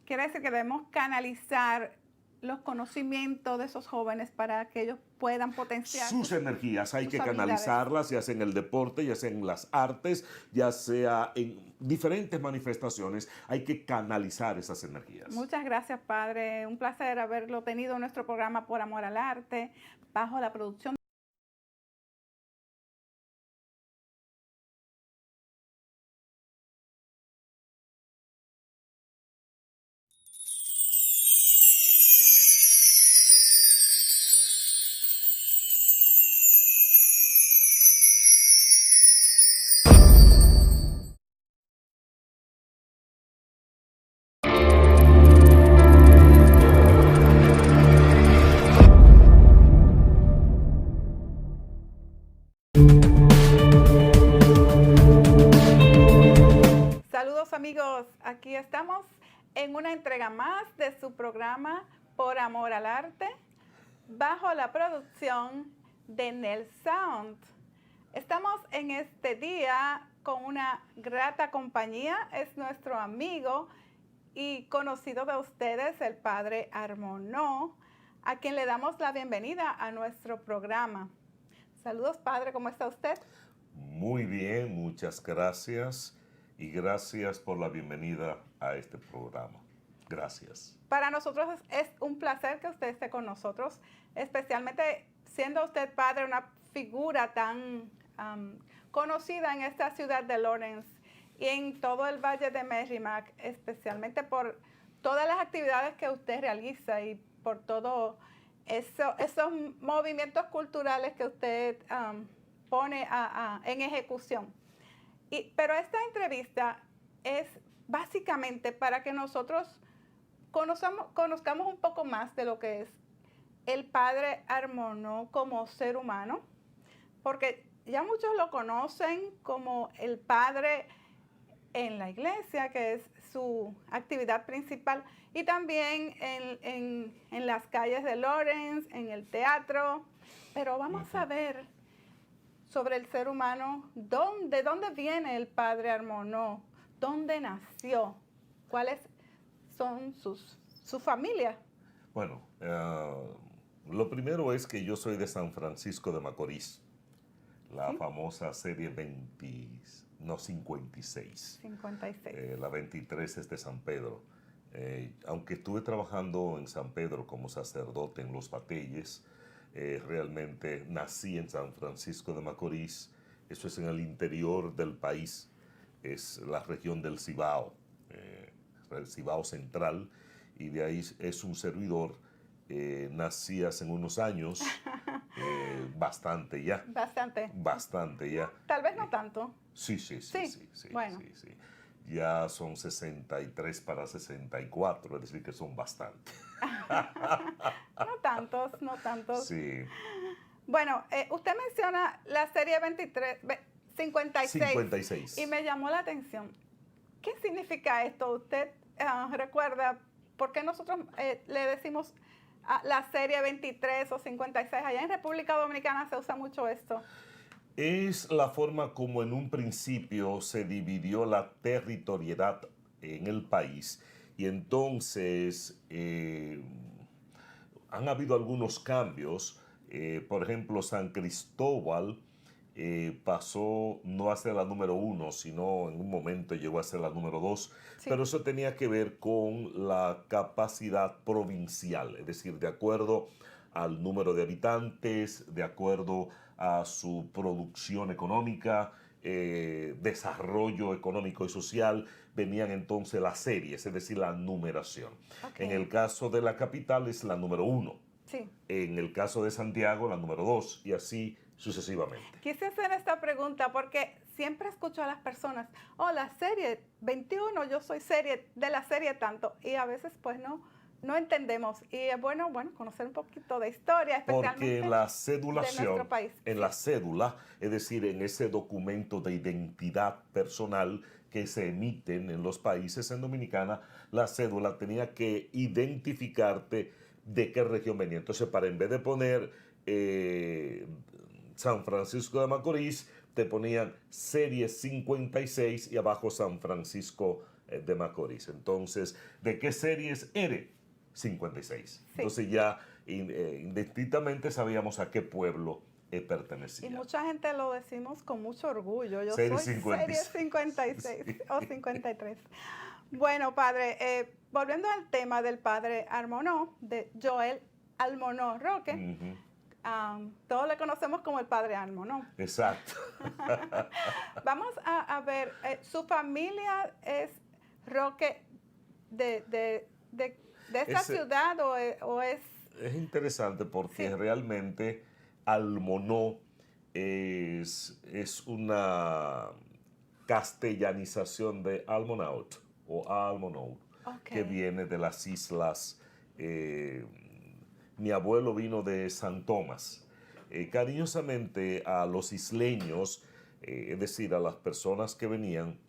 Quiere decir que debemos canalizar los conocimientos de esos jóvenes para que ellos puedan potenciar sus energías. Hay que canalizarlas, ya sea en el deporte, ya sea en las artes, ya sea en diferentes manifestaciones. Hay que canalizar esas energías. Muchas gracias, Padre. Un placer haberlo tenido en nuestro programa Por Amor al Arte, bajo la producción. Saludos, amigos, aquí estamos en una entrega más de su programa Por Amor al Arte, bajo la producción de Nel Sound. Estamos en este día con una grata compañía, es nuestro amigo y conocido de ustedes, el Padre Armonó, a quien le damos la bienvenida a nuestro programa. Saludos, Padre, ¿cómo está usted? Muy bien, muchas gracias. Y gracias por la bienvenida a este programa. Gracias. Para nosotros es un placer que usted esté con nosotros, especialmente siendo usted padre, una figura tan conocida en esta ciudad de Lawrence y en todo el Valle de Merrimack, especialmente por todas las actividades que usted realiza y por todo esos movimientos culturales que usted pone en ejecución. Pero esta entrevista es básicamente para que nosotros conozcamos un poco más de lo que es el padre Armonó como ser humano, porque ya muchos lo conocen como el padre en la iglesia, que es su actividad principal, y también en las calles de Lawrence, en el teatro. Pero vamos a ver sobre el ser humano, de dónde viene el padre Armonó, dónde nació, cuáles son su familia. Bueno, lo primero es que yo soy de San Francisco de Macorís, la ¿Sí? famosa serie 56. 56. La 23 es de San Pedro. Aunque estuve trabajando en San Pedro como sacerdote en Los Bateyes, realmente nací en San Francisco de Macorís. Eso es en el interior del país, es la región del Cibao, el Cibao Central, y de ahí es un servidor. Nací hace unos años, bastante ya. Bastante. Bastante ya. Tal vez no tanto. Sí. Bueno. Sí. Ya son 63 para 64, es decir, que son bastante. No tantos. Sí. Bueno, usted menciona la serie 56. 56. Y me llamó la atención. ¿Qué significa esto? ¿Usted recuerda por qué nosotros le decimos la serie 23 o 56? Allá en República Dominicana se usa mucho esto. Es la forma como en un principio se dividió la territorialidad en el país y entonces han habido algunos cambios. Por ejemplo, San Cristóbal pasó no a ser la número 1, sino en un momento llegó a ser la número 2, Sí. pero eso tenía que ver con la capacidad provincial, es decir, de acuerdo al número de habitantes, de acuerdo a su producción económica, desarrollo económico y social, venían entonces las series, es decir, la numeración. Okay. En el caso de la capital es la número 1. Sí. En el caso de Santiago, la número 2, y así sucesivamente. Quise hacer esta pregunta porque siempre escucho a las personas, la serie 21, yo soy de la serie tanto, y a veces pues no entendemos. Y es bueno conocer un poquito de historia, especialmente porque la cedulación, de nuestro país. en la cédula, es decir, en ese documento de identidad personal que se emiten en los países, en Dominicana, la cédula tenía que identificarte de qué región venía. Entonces, en vez de poner San Francisco de Macorís, te ponían serie 56 y abajo San Francisco de Macorís. Entonces, ¿de qué series eres? 56. Sí. Entonces ya indistintamente sabíamos a qué pueblo pertenecía. Y mucha gente lo decimos con mucho orgullo. Yo Serie soy 56. serie 56 Sí. o 53. Bueno, padre, volviendo al tema del padre Armonó, de Joel Almonó Roque, todos le conocemos como el padre Armonó. Exacto. Vamos a ver, ¿su familia es Roque de esta ciudad o es...? Es interesante porque Sí. realmente Almonó es una castellanización de Almonaut o Almonaut, Okay. que viene de las islas. Mi abuelo vino de San Tomás. Cariñosamente a los isleños, es decir, a las personas que venían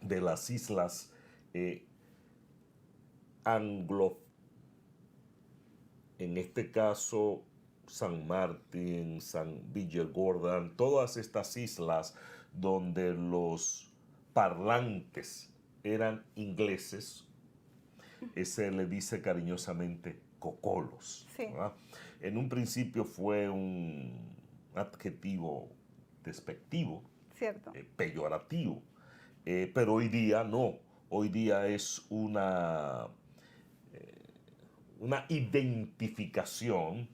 de las islas en este caso San Martín, San Villagordan, todas estas islas donde los parlantes eran ingleses, se le dice cariñosamente cocolos. Sí. ¿Verdad? En un principio fue un adjetivo despectivo, Cierto. peyorativo, pero hoy día no. hoy día es una identificación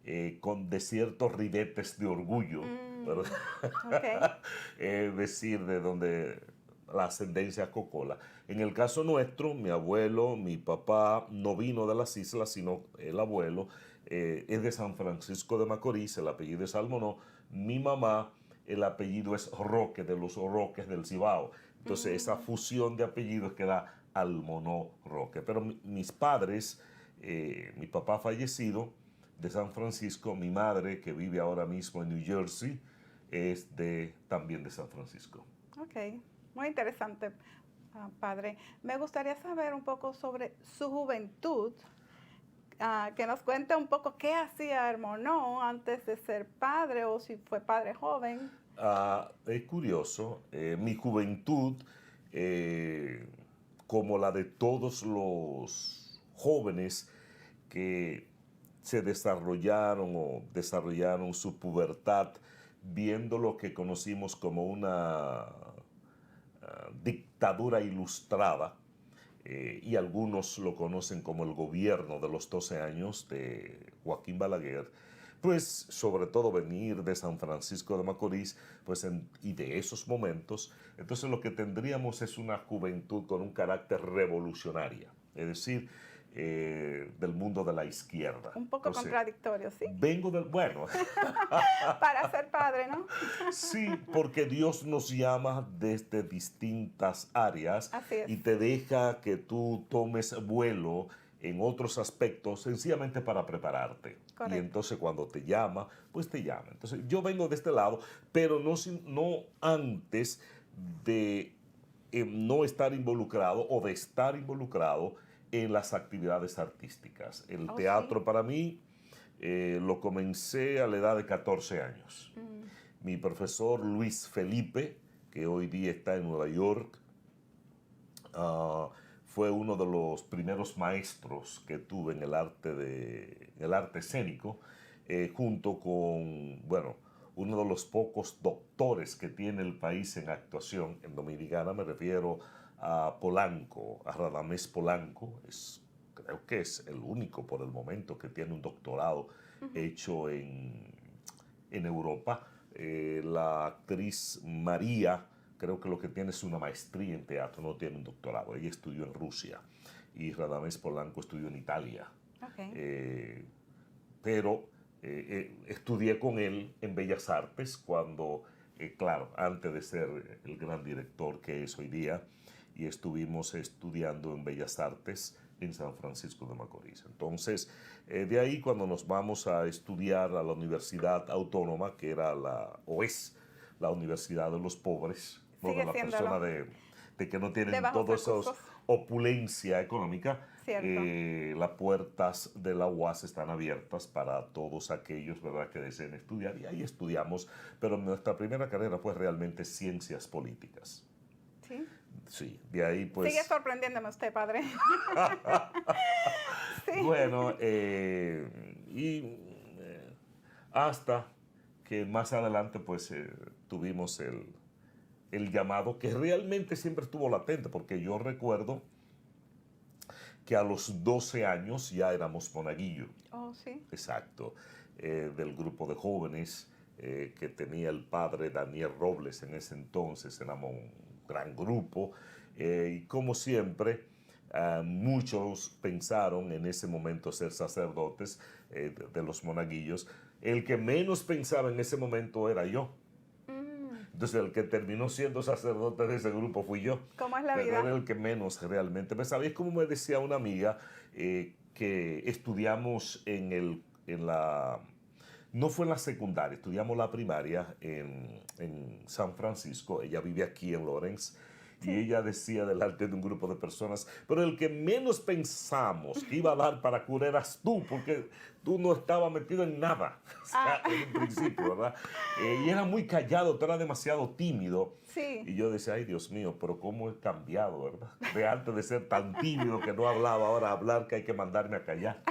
de ciertos ribetes de orgullo, ¿verdad? Ok. Es decir, de donde la ascendencia cocola. En el caso nuestro, mi abuelo, mi papá no vino de las islas, sino el abuelo es de San Francisco de Macorís, el apellido es Almonó. Mi mamá, el apellido es Roque, de los Roques del Cibao. Entonces, esa fusión de apellidos queda Almonó Roque. Pero mis padres, mi papá fallecido de San Francisco, mi madre, que vive ahora mismo en New Jersey, es también de San Francisco. Ok, muy interesante, padre. Me gustaría saber un poco sobre su juventud, que nos cuente un poco qué hacía Hermonó antes de ser padre o si fue padre joven. Es curioso, mi juventud, eh, como la de todos los jóvenes que se desarrollaron o desarrollaron su pubertad viendo lo que conocimos como una dictadura ilustrada, y algunos lo conocen como el gobierno de los 12 años de Joaquín Balaguer, pues sobre todo venir de San Francisco de Macorís, pues y de esos momentos, entonces lo que tendríamos es una juventud con un carácter revolucionaria, es decir, del mundo de la izquierda. Un poco Entonces, contradictorio, ¿sí? vengo del, bueno, Para ser padre, ¿no? sí, porque Dios nos llama desde distintas áreas Así es. y te deja que tú tomes vuelo en otros aspectos sencillamente para prepararte. Y Correcto. entonces cuando te llama, pues te llama. Entonces yo vengo de este lado, pero no antes de no estar involucrado o de estar involucrado en las actividades artísticas. El Oh, sí. teatro para mí lo comencé a la edad de 14 años. Mm. Mi profesor Luis Felipe, que hoy día está en Nueva York, fue uno de los primeros maestros que tuve en el arte escénico, junto con, bueno, uno de los pocos doctores que tiene el país en actuación en Dominicana. Me refiero a Polanco, a Radamés Polanco. Creo que es el único por el momento que tiene un doctorado hecho en Europa. La actriz María, creo que lo que tiene es una maestría en teatro, no tiene un doctorado. Ella estudió en Rusia y Radamés Polanco estudió en Italia. Ok. Pero estudié con él en Bellas Artes cuando, claro, antes de ser el gran director que es hoy día, y estuvimos estudiando en Bellas Artes en San Francisco de Macorís. Entonces, de ahí cuando nos vamos a estudiar a la Universidad Autónoma, que era o es la Universidad de los Pobres, ¿no? De Sigue la siéndolo. persona de que no De tienen bajos todos esos recursos. opulencia económica. Cierto. Las puertas de la UAS están abiertas para todos aquellos, ¿verdad?, que deseen estudiar, y ahí estudiamos, pero nuestra primera carrera fue realmente ciencias políticas. Sí. Sí, de ahí pues... Sigue sorprendiéndome usted, padre. Sí. Bueno, hasta que más adelante pues tuvimos el llamado que realmente siempre estuvo latente, porque yo recuerdo que a los 12 años ya éramos monaguillo. Oh, sí. Exacto, del grupo de jóvenes que tenía el padre Daniel Robles en ese entonces. Éramos un gran grupo, y como siempre, muchos pensaron en ese momento ser sacerdotes de los monaguillos. El que menos pensaba en ese momento era yo. Entonces el que terminó siendo sacerdote de ese grupo fui yo. ¿Cómo es la Pero vida? era el que menos realmente. Pues, ¿sabéis cómo me decía una amiga que estudiamos no fue en la secundaria, estudiamos la primaria en San Francisco? Ella vive aquí en Lawrence. Y Sí. ella decía delante de un grupo de personas, pero el que menos pensamos que iba a dar para cura eras tú, porque tú no estabas metido en nada, o sea, en un principio, ¿verdad? Y era muy callado, tú eras demasiado tímido. Sí. Y yo decía, ay, Dios mío, pero cómo he cambiado, ¿verdad? De antes de ser tan tímido que no hablaba, ahora hablar que hay que mandarme a callar.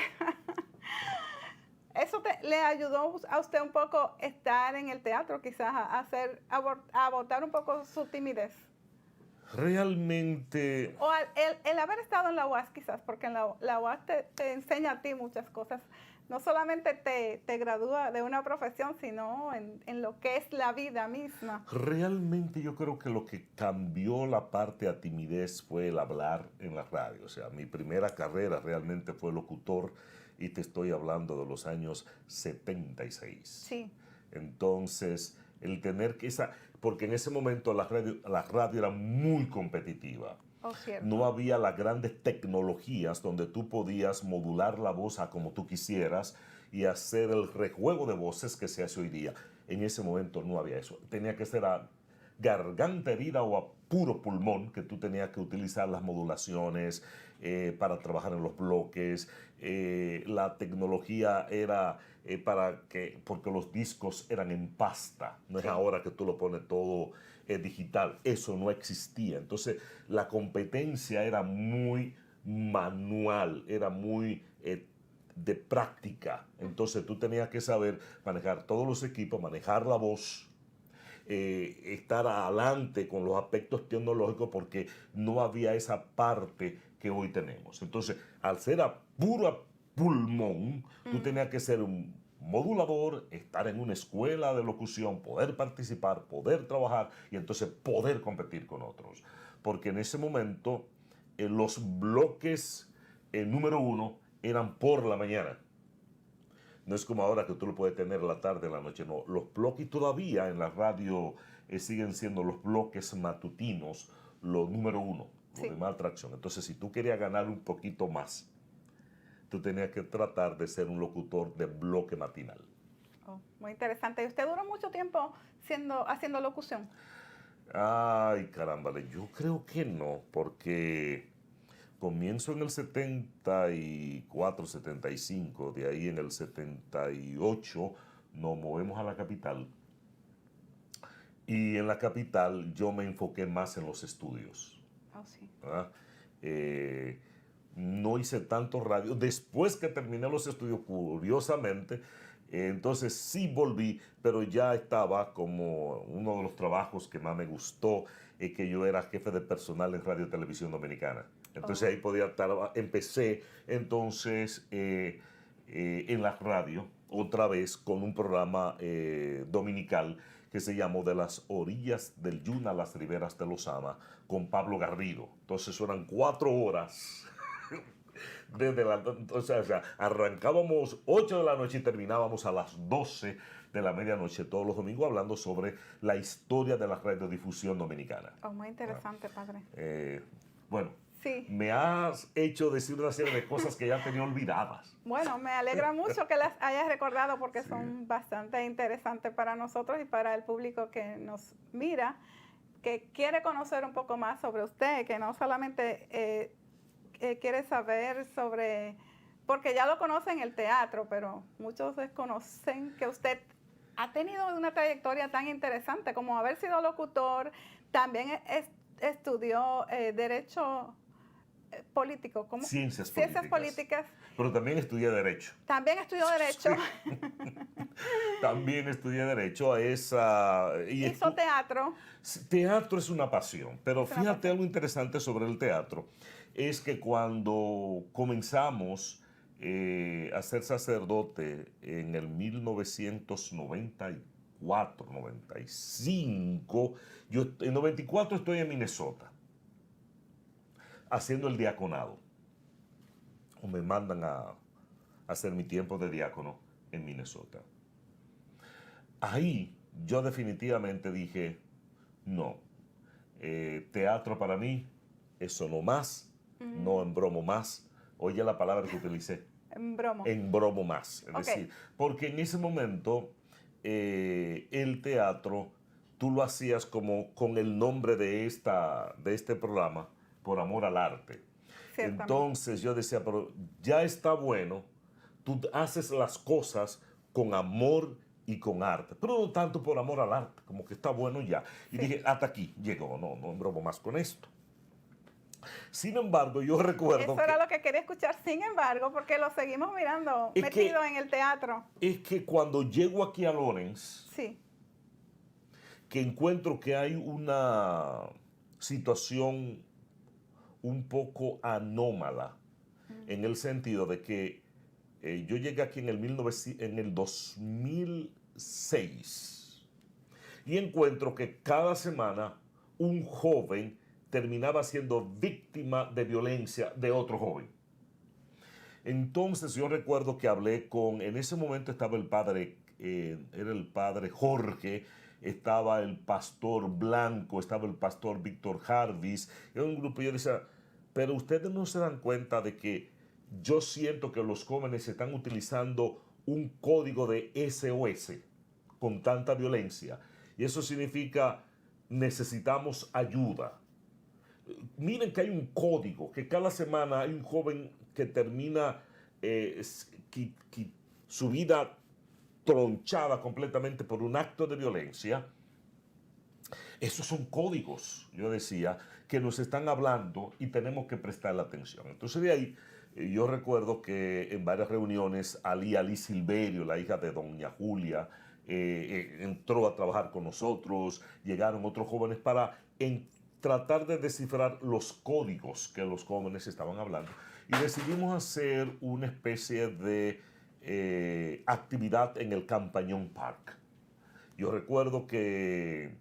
¿Eso le ayudó a usted un poco estar en el teatro, quizás a botar un poco su timidez? Realmente, O el haber estado en la UAS quizás, porque en la UAS te enseña a ti muchas cosas. No solamente te gradúa de una profesión, sino en lo que es la vida misma. realmente yo creo que lo que cambió la parte a timidez fue el hablar en la radio. O sea, mi primera carrera realmente fue locutor y te estoy hablando de los años 76. Sí, Entonces, el tener que porque en ese momento la radio era muy competitiva. oh cierto. No había las grandes tecnologías donde tú podías modular la voz a como tú quisieras y hacer el rejuego de voces que se hace hoy día. En ese momento no había eso. Tenía que ser a garganta herida o a puro pulmón que tú tenías que utilizar las modulaciones para trabajar en los bloques. La tecnología era porque los discos eran en pasta. No es Sí. ahora que tú lo pones todo digital. Eso no existía. Entonces, la competencia era muy manual, era muy de práctica. Entonces, tú tenías que saber manejar todos los equipos, manejar la voz, estar adelante con los aspectos tecnológicos porque no había esa parte que hoy tenemos. Entonces, al ser a puro pulmón, tú tenías que ser un modulador, estar en una escuela de locución, poder participar, poder trabajar y entonces poder competir con otros. Porque en ese momento los bloques número uno eran por la mañana. No es como ahora que tú lo puedes tener en la tarde, en la noche, no. Los bloques todavía en la radio siguen siendo los bloques matutinos, los número uno, los Sí. de más atracción. Entonces, si tú querías ganar un poquito más, tú tenías que tratar de ser un locutor de bloque matinal. Oh, muy interesante. ¿Y usted duró mucho tiempo haciendo locución? Ay, carámbale, yo creo que no, porque comienzo en el 74, 75, de ahí en el 78 nos movemos a la capital. Y en la capital yo me enfoqué más en los estudios. Oh, sí. ¿Verdad? No hice tanto radio. Después que terminé los estudios, curiosamente, entonces sí volví, pero ya estaba como uno de los trabajos que más me gustó, que yo era jefe de personal en Radio Televisión Dominicana. Entonces ahí podía estar, empecé entonces en la radio otra vez con un programa dominical que se llamó De las orillas del Yuna a las riberas de los Ama, con Pablo Garrido. Entonces eran 4 horas. O sea, arrancábamos 8 de la noche y terminábamos a las 12 de la medianoche todos los domingos hablando sobre la historia de la radiodifusión dominicana. Oh, muy interesante, padre. Bueno, Sí. me has hecho decir una serie de cosas que ya tenía olvidadas. Bueno, me alegra mucho que las hayas recordado porque son bastante interesantes para nosotros y para el público que nos mira, que quiere conocer un poco más sobre usted, que no solamente quiere saber sobre, porque ya lo conocen el teatro, pero muchos desconocen que usted ha tenido una trayectoria tan interesante como haber sido locutor, también estudió Derecho político, ¿cómo? Ciencias políticas. Pero también estudié Derecho. También estudió Derecho. También estudié Derecho. Hizo teatro. Teatro es una pasión, pero Es una fíjate pasión. algo interesante sobre el teatro, es que cuando comenzamos a ser sacerdote en el 1994, 95, yo en 94 estoy en Minnesota haciendo el diaconado. O me mandan a hacer mi tiempo de diácono en Minnesota. Ahí yo definitivamente dije, no, teatro para mí, eso no más, no embromo más. Oye la palabra que utilicé. Embromo. Embromo más. Es Ok. decir, porque en ese momento el teatro tú lo hacías como con el nombre de este programa, Por Amor al Arte. Ciertamente. Entonces yo decía, pero ya está bueno, tú haces las cosas con amor y con arte, pero no tanto por amor al arte, como que está bueno ya. Y dije, hasta aquí llegó, no embromo más con esto. Sin embargo, yo recuerdo Eso era lo que quería escuchar, sin embargo, porque lo seguimos mirando Es metido que- en el teatro. es que cuando llego aquí a Lawrence, Sí, que encuentro que hay una situación un poco anómala, en el sentido de que yo llegué aquí en el 2006 y encuentro que cada semana un joven terminaba siendo víctima de violencia de otro joven. Entonces yo recuerdo que hablé en ese momento estaba el padre, era el padre Jorge, estaba el pastor Blanco, estaba el pastor Víctor Jarvis, era un grupo y yo decía, pero ustedes no se dan cuenta de que yo siento que los jóvenes están utilizando un código de SOS con tanta violencia. Y eso significa necesitamos ayuda. Miren que hay un código, que cada semana hay un joven que termina su vida tronchada completamente por un acto de violencia. Esos son códigos, yo decía, que nos están hablando y tenemos que prestar la atención. Entonces de ahí yo recuerdo que en varias reuniones Ali Silverio, la hija de doña Julia, entró a trabajar con nosotros, llegaron otros jóvenes para tratar de descifrar los códigos que los jóvenes estaban hablando y decidimos hacer una especie de actividad en el Campañón Park. Yo recuerdo que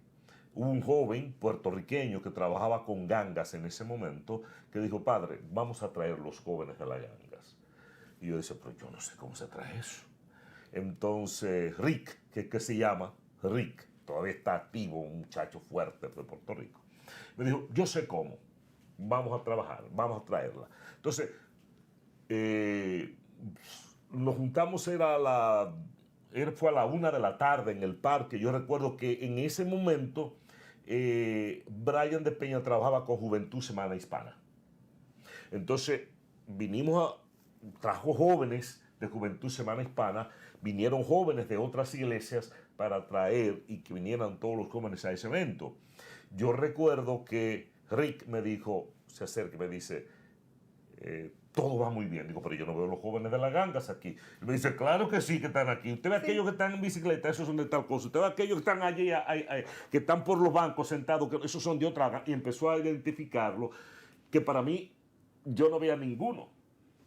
hubo un joven puertorriqueño que trabajaba con gangas en ese momento que dijo, padre, vamos a traer los jóvenes de las gangas. Y yo decía, pero yo no sé cómo se trae eso. Entonces Rick, que se llama Rick, todavía está activo, un muchacho fuerte de Puerto Rico, me dijo, yo sé cómo, vamos a trabajar, vamos a traerla. Entonces, nos juntamos, fue a la 1 de la tarde en el parque. Yo recuerdo que en ese momento Brian de Peña trabajaba con Juventud Semana Hispana. Entonces, trajo jóvenes de Juventud Semana Hispana, vinieron jóvenes de otras iglesias para traer y que vinieran todos los jóvenes a ese evento. Yo recuerdo que Rick me dijo, se acerca y me dice, todo va muy bien. Digo, pero yo no veo los jóvenes de las gangas aquí. Y me dice, claro que sí, que están aquí. Usted ve aquellos que están en bicicleta, esos son de tal cosa. Usted ve aquellos que están allí, que están por los bancos sentados, que esos son de otra. Y empezó a identificarlo, que para mí, yo no veía ninguno.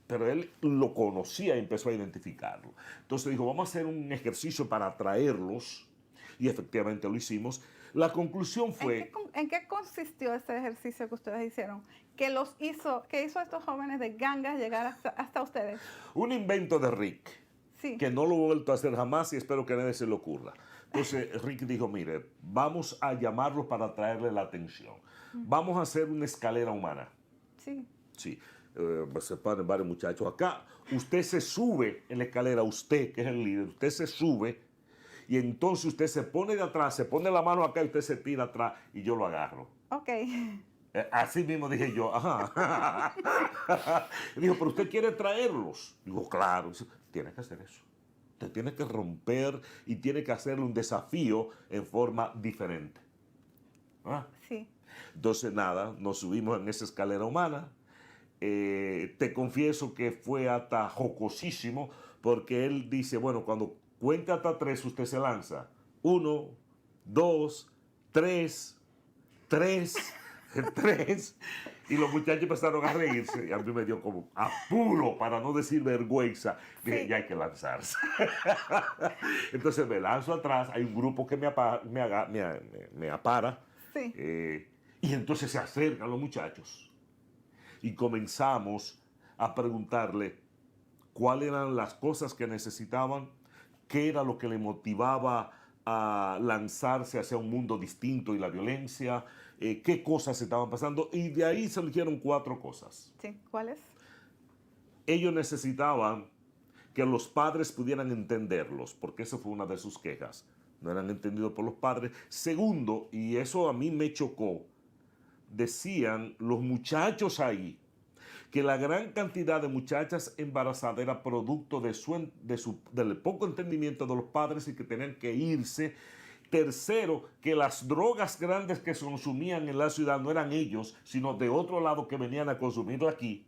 Pero él lo conocía y empezó a identificarlo. Entonces dijo, vamos a hacer un ejercicio para atraerlos. Y efectivamente lo hicimos. La conclusión fue... ¿En qué consistió ese ejercicio que ustedes hicieron? Que hizo a estos jóvenes de gangas llegar hasta ustedes. Un invento de Rick, sí, que no lo he vuelto a hacer jamás y espero que a nadie se le ocurra. Entonces Rick dijo, mire, vamos a llamarlos para atraerle la atención. Vamos a hacer una escalera humana. Sí. Sí. Se ponen varios muchachos acá. Usted se sube en la escalera, usted que es el líder, usted se sube y entonces usted se pone de atrás, se pone la mano acá y usted se tira atrás y yo lo agarro. Ok. Así mismo dije yo, ajá. Dijo, pero usted quiere traerlos. Digo, claro. Dice, tiene que hacer eso. Usted tiene que romper y tiene que hacerle un desafío en forma diferente. ¿Ah? Sí. Entonces, nada, nos subimos en esa escalera humana. Te confieso que fue hasta jocosísimo porque él dice, bueno, cuando cuenta hasta 3, usted se lanza. 1, 2, 3, 3, 3. Y los muchachos empezaron a reírse y a mí me dio como apuro, para no decir vergüenza. Dije, sí, ya hay que lanzarse. Entonces me lanzo atrás, hay un grupo que me apara. Sí. Y entonces se acercan los muchachos. Y comenzamos a preguntarle cuáles eran las cosas que necesitaban, qué era lo que le motivaba a lanzarse hacia un mundo distinto y la violencia, qué cosas estaban pasando. Y de ahí surgieron 4 cosas. Sí, ¿cuáles? Ellos necesitaban que los padres pudieran entenderlos, porque esa fue una de sus quejas. No eran entendidos por los padres. Segundo, y eso a mí me chocó, decían los muchachos ahí que la gran cantidad de muchachas embarazadas era producto del poco entendimiento de los padres y que tenían que irse. Tercero, que las drogas grandes que se consumían en la ciudad no eran ellos, sino de otro lado que venían a consumirlo aquí.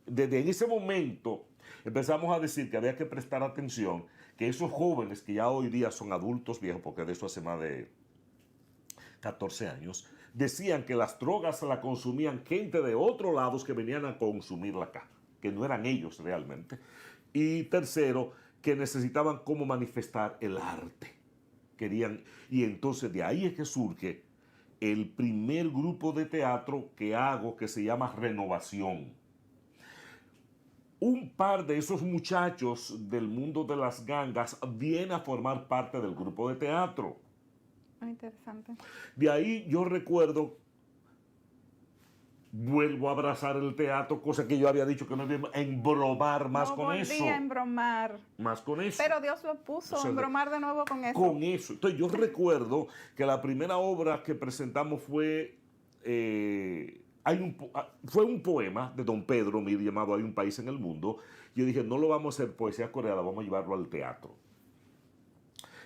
Desde ese momento empezamos a decir que había que prestar atención, que esos jóvenes que ya hoy día son adultos viejos, porque de eso hace más de 14 años, decían que las drogas la consumían gente de otros lados que venían a consumirla acá, que no eran ellos realmente. Y tercero, que necesitaban cómo manifestar el arte. Querían, y entonces de ahí es que surge el primer grupo de teatro que hago, que se llama Renovación. Un par de esos muchachos del mundo de las gangas vienen a formar parte del grupo de teatro. Muy interesante. De ahí yo recuerdo, vuelvo a abrazar el teatro, cosa que yo había dicho que no iba a embromar más No con volví eso. a embromar. Más con eso. Pero Dios lo puso, O sea, embromar de nuevo con eso. Con eso. Entonces yo recuerdo que la primera obra que presentamos fue, fue un poema de Don Pedro Mir llamado Hay un país en el mundo. Yo dije, no lo vamos a hacer poesía coreana, vamos a llevarlo al teatro.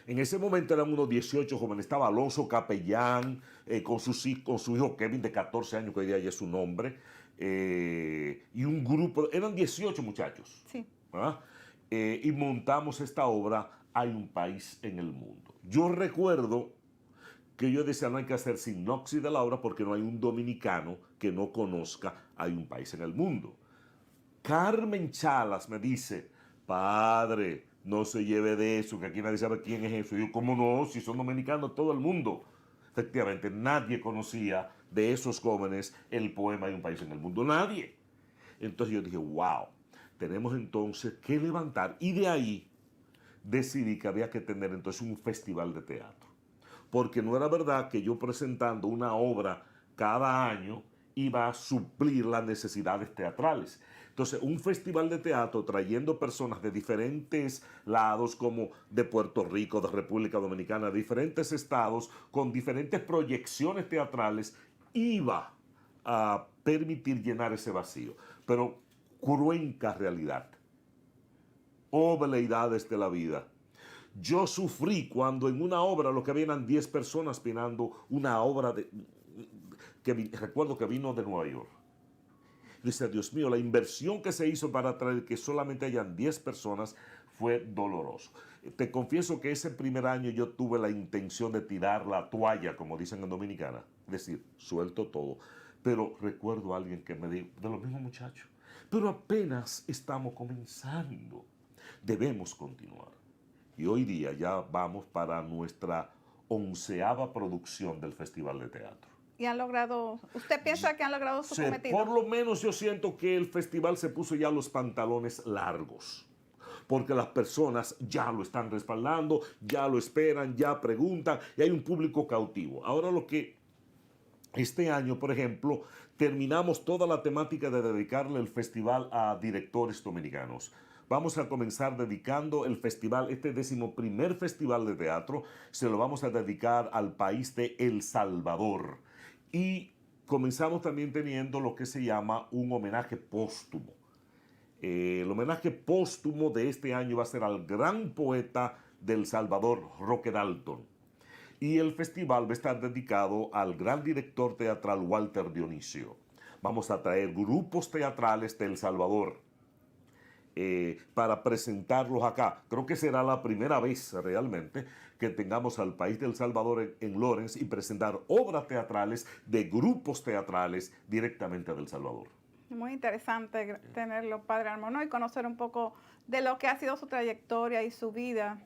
En ese momento eran unos 18 jóvenes. Estaba Alonso Capellán, con su hijo Kevin de 14 años, que hoy día ya es su nombre, y un grupo, eran 18 muchachos. Sí. ¿Ah? Y montamos esta obra, Hay un país en el mundo. Yo recuerdo que yo decía, no hay que hacer sinopsis de la obra porque no hay un dominicano que no conozca Hay un país en el mundo. Carmen Chalas me dice, padre, no se lleve de eso, que aquí nadie sabe quién es eso. Y yo, ¿cómo no? Si son dominicanos, todo el mundo. Efectivamente, nadie conocía de esos jóvenes el poema Hay un país en el mundo. Nadie. Entonces yo dije, wow, tenemos entonces que levantar. Y de ahí decidí que había que tener entonces un festival de teatro. Porque no era verdad que yo presentando una obra cada año iba a suplir las necesidades teatrales. Entonces, un festival de teatro trayendo personas de diferentes lados, como de Puerto Rico, de República Dominicana, de diferentes estados, con diferentes proyecciones teatrales, iba a permitir llenar ese vacío. Pero cruenta realidad, obleidades de la vida. Yo sufrí cuando en una obra lo que había eran 10 personas esperando una obra recuerdo que vino de Nueva York. Dice, Dios mío, la inversión que se hizo para traer que solamente hayan 10 personas fue doloroso. Te confieso que ese primer año yo tuve la intención de tirar la toalla, como dicen en Dominicana. Es decir, suelto todo. Pero recuerdo a alguien que me dijo, de los mismos muchachos, pero apenas estamos comenzando. Debemos continuar. Y hoy día ya vamos para nuestra 11ª producción del Festival de Teatro. ¿Y han logrado, usted piensa que han logrado su cometido? Por lo menos yo siento que el festival se puso ya los pantalones largos, porque las personas ya lo están respaldando, ya lo esperan, ya preguntan, y hay un público cautivo. Ahora este año, por ejemplo, terminamos toda la temática de dedicarle el festival a directores dominicanos. Vamos a comenzar dedicando el festival, este 11º festival de teatro, se lo vamos a dedicar al país de El Salvador. Y comenzamos también teniendo lo que se llama un homenaje póstumo. El homenaje póstumo de este año va a ser al gran poeta del Salvador, Roque Dalton. Y el festival va a estar dedicado al gran director teatral Walter Dionisio. Vamos a traer grupos teatrales de El Salvador para presentarlos acá. Creo que será la primera vez realmente que tengamos al país de El Salvador en Lawrence y presentar obras teatrales de grupos teatrales directamente de El Salvador. Muy interesante tenerlo, Padre Armando, y conocer un poco de lo que ha sido su trayectoria y su vida.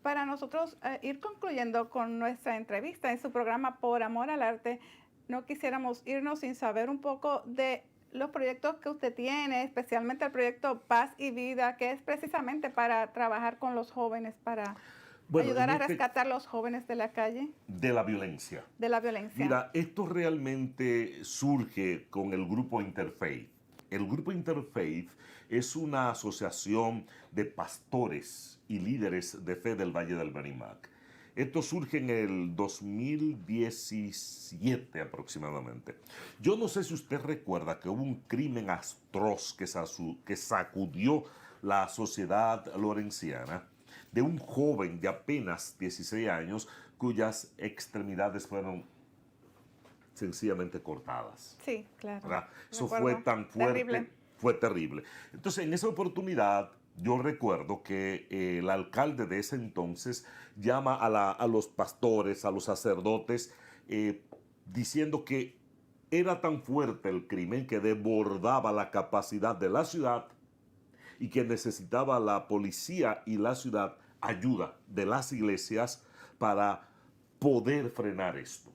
Para nosotros ir concluyendo con nuestra entrevista en su programa Por Amor al Arte, no quisiéramos irnos sin saber un poco de los proyectos que usted tiene, especialmente el proyecto Paz y Vida, que es precisamente para trabajar con los jóvenes, para ayudar a rescatar a los jóvenes de la calle. De la violencia. De la violencia. Mira, esto realmente surge con el grupo Interfaith. El grupo Interfaith es una asociación de pastores y líderes de fe del Valle del Barimac. Esto surge en el 2017 aproximadamente. Yo no sé si usted recuerda que hubo un crimen atroz que sacudió la sociedad lorenciana de un joven de apenas 16 años cuyas extremidades fueron sencillamente cortadas. Sí, claro. ¿Verdad? Eso fue tan fuerte, terrible. Fue terrible. Entonces, en esa oportunidad, yo recuerdo que el alcalde de ese entonces llama a los pastores, a los sacerdotes, diciendo que era tan fuerte el crimen que desbordaba la capacidad de la ciudad y que necesitaba la policía y la ciudad ayuda de las iglesias para poder frenar esto.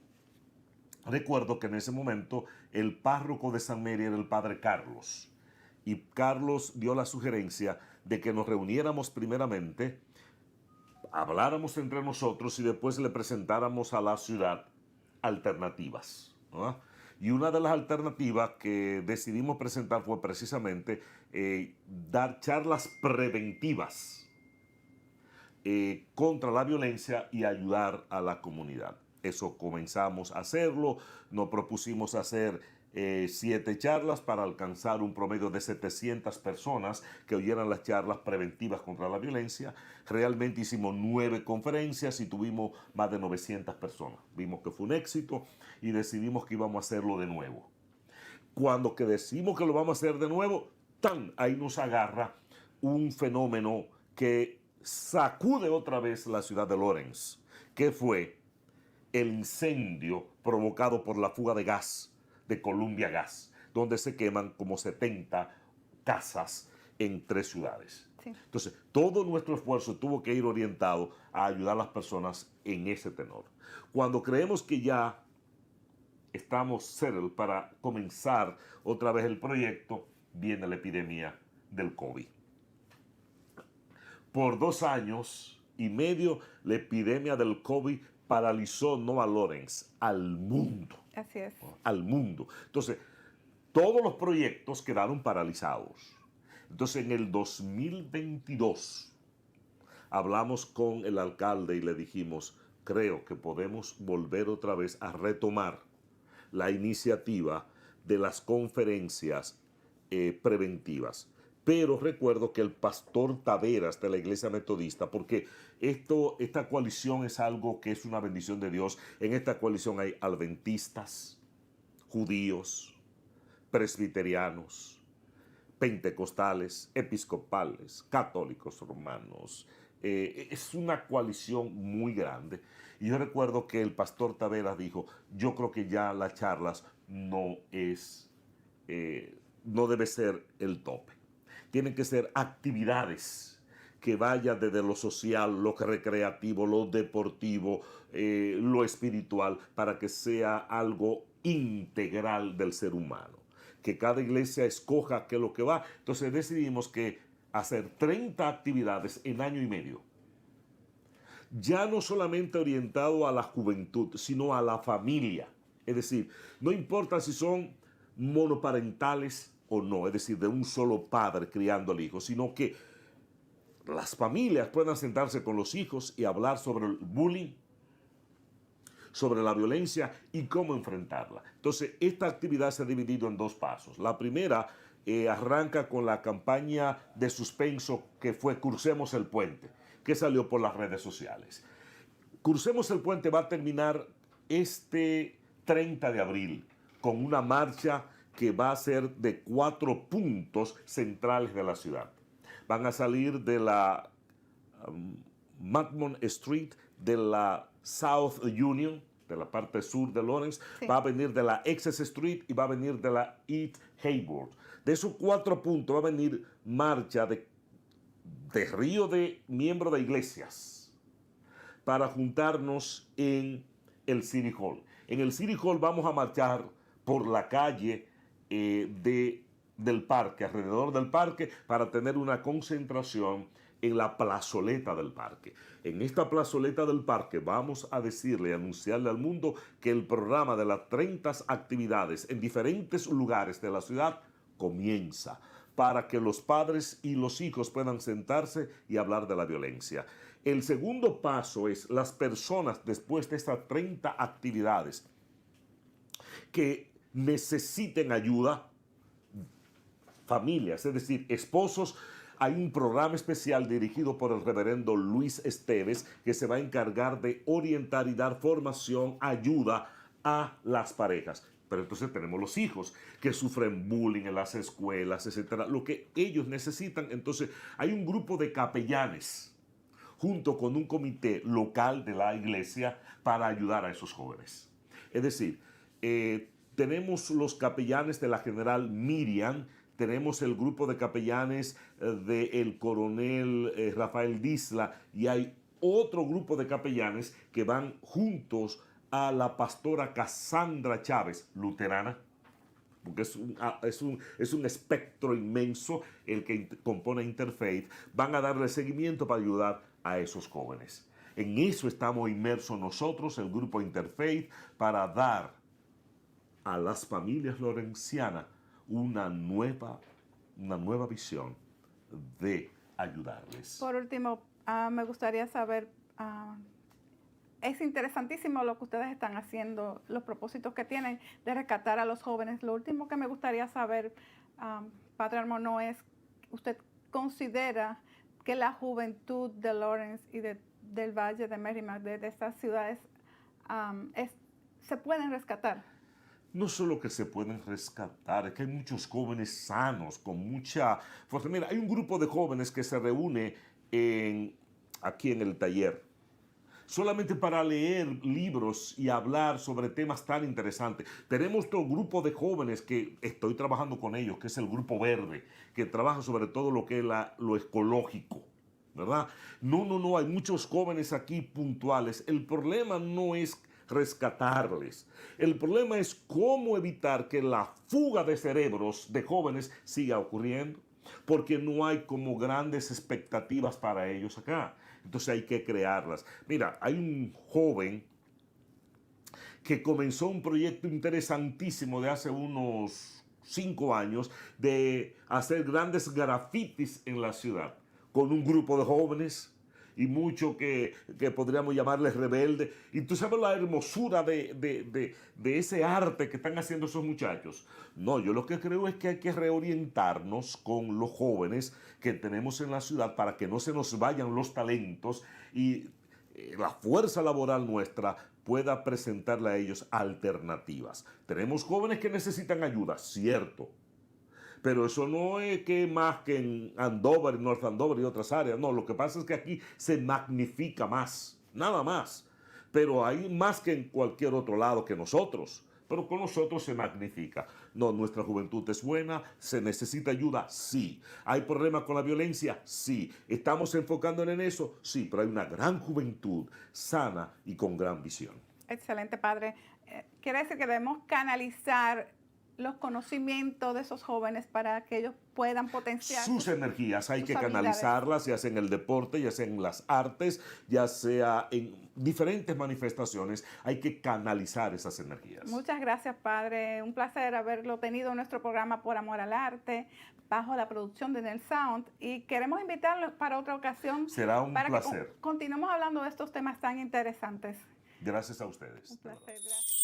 Recuerdo que en ese momento el párroco de San Mary era el padre Carlos, y Carlos dio la sugerencia de que nos reuniéramos primeramente, habláramos entre nosotros y después le presentáramos a la ciudad alternativas, ¿no? Y una de las alternativas que decidimos presentar fue precisamente dar charlas preventivas contra la violencia y ayudar a la comunidad. Eso comenzamos a hacerlo, nos propusimos hacer 7 charlas para alcanzar un promedio de 700 personas que oyeran las charlas preventivas contra la violencia. Realmente hicimos 9 conferencias y tuvimos más de 900 personas. Vimos que fue un éxito y decidimos que íbamos a hacerlo de nuevo. Cuando que decimos que lo vamos a hacer de nuevo, ¡tan! Ahí nos agarra un fenómeno que sacude otra vez la ciudad de Lawrence, que fue el incendio provocado por la fuga de gas de Columbia Gas, donde se queman como 70 casas en 3 ciudades. Sí. Entonces, todo nuestro esfuerzo tuvo que ir orientado a ayudar a las personas en ese tenor. Cuando creemos que ya estamos settled para comenzar otra vez el proyecto, viene la epidemia del COVID. Por 2 años y medio, la epidemia del COVID paralizó no a Lawrence, al mundo. Así es. Al mundo. Entonces, todos los proyectos quedaron paralizados. Entonces, en el 2022, hablamos con el alcalde y le dijimos, creo que podemos volver otra vez a retomar la iniciativa de las conferencias preventivas. Pero recuerdo que el pastor Taveras de la Iglesia Metodista, porque esta coalición es algo que es una bendición de Dios. En esta coalición hay adventistas, judíos, presbiterianos, pentecostales, episcopales, católicos romanos. Es una coalición muy grande. Y yo recuerdo que el pastor Taveras dijo, yo creo que ya las charlas no debe ser el tope. Tienen que ser actividades que vayan desde lo social, lo recreativo, lo deportivo, lo espiritual, para que sea algo integral del ser humano. Que cada iglesia escoja qué es lo que va. Entonces decidimos que hacer 30 actividades en año y medio. Ya no solamente orientado a la juventud, sino a la familia. Es decir, no importa si son monoparentales o no, es decir, de un solo padre criando al hijo, sino que las familias puedan sentarse con los hijos y hablar sobre el bullying, sobre la violencia y cómo enfrentarla. Entonces, esta actividad se ha dividido en 2 pasos. La primera arranca con la campaña de suspenso que fue Crucemos el Puente, que salió por las redes sociales. Crucemos el Puente va a terminar este 30 de abril con una marcha que va a ser de 4 puntos centrales de la ciudad. Van a salir de la Madmon Street, de la South Union, de la parte sur de Lawrence, sí. Va a venir de la Essex Street y va a venir de la East Hayward. De esos 4 puntos va a venir marcha de río de miembros de iglesias para juntarnos en el City Hall. En el City Hall vamos a marchar por la calle del parque, alrededor del parque, para tener una concentración en la plazoleta del parque. En esta plazoleta del parque vamos a decirle, anunciarle al mundo que el programa de las 30 actividades en diferentes lugares de la ciudad comienza, para que los padres y los hijos puedan sentarse y hablar de la violencia. El segundo paso es las personas, después de estas 30 actividades, que necesiten ayuda, familias, es decir, esposos. Hay un programa especial dirigido por el reverendo Luis Esteves que se va a encargar de orientar y dar formación, ayuda a las parejas. Pero entonces tenemos los hijos que sufren bullying en las escuelas, etcétera, lo que ellos necesitan. Entonces hay un grupo de capellanes junto con un comité local de la iglesia para ayudar a esos jóvenes. Es decir, tenemos los capellanes de la general Miriam, tenemos el grupo de capellanes del coronel Rafael Disla, y hay otro grupo de capellanes que van juntos a la pastora Cassandra Chávez, luterana, porque es un espectro inmenso el que compone Interfaith. Van a darle seguimiento para ayudar a esos jóvenes. En eso estamos inmersos nosotros, el grupo Interfaith, para dar a las familias lorencianas una nueva visión de ayudarles. Por último, me gustaría saber, es interesantísimo lo que ustedes están haciendo, los propósitos que tienen de rescatar a los jóvenes. Lo último que me gustaría saber, Padre Armonó, es, ¿usted considera que la juventud de Lawrence y del Valle de Merrimack, de estas ciudades, se pueden rescatar? No solo que se pueden rescatar, es que hay muchos jóvenes sanos, con mucha fuerza. Mira, hay un grupo de jóvenes que se reúne aquí en el taller, solamente para leer libros y hablar sobre temas tan interesantes. Tenemos otro grupo de jóvenes que estoy trabajando con ellos, que es el Grupo Verde, que trabaja sobre todo lo que es lo ecológico, ¿verdad? No, hay muchos jóvenes aquí puntuales. El problema no es rescatarles. El problema es cómo evitar que la fuga de cerebros de jóvenes siga ocurriendo, porque no hay como grandes expectativas para ellos acá. Entonces hay que crearlas. Mira, hay un joven que comenzó un proyecto interesantísimo de hace unos 5 años de hacer grandes grafitis en la ciudad con un grupo de jóvenes y mucho que podríamos llamarles rebeldes. Y tú sabes la hermosura de ese arte que están haciendo esos muchachos. No, yo lo que creo es que hay que reorientarnos con los jóvenes que tenemos en la ciudad para que no se nos vayan los talentos y la fuerza laboral nuestra pueda presentarle a ellos alternativas. Tenemos jóvenes que necesitan ayuda, cierto. Pero eso no es que más que en Andover, North Andover y otras áreas. No, lo que pasa es que aquí se magnifica más, nada más. Pero hay más que en cualquier otro lado que nosotros. Pero con nosotros se magnifica. No, nuestra juventud es buena, se necesita ayuda, sí. ¿Hay problemas con la violencia? Sí. ¿Estamos enfocando en eso? Sí, pero hay una gran juventud sana y con gran visión. Excelente, Padre. Quiere decir que debemos canalizar los conocimientos de esos jóvenes para que ellos puedan potenciar sus energías. Hay sus que habilidades. canalizarlas, ya sea en el deporte, ya sea en las artes, ya sea en diferentes manifestaciones. Hay que canalizar esas energías. Muchas gracias, Padre. Un placer haberlo tenido en nuestro programa Por Amor al Arte, bajo la producción de Nel Sound. Y queremos invitarlos para otra ocasión. Será un placer. placer. Continuemos hablando de estos temas tan interesantes. Gracias a ustedes. Un placer, gracias.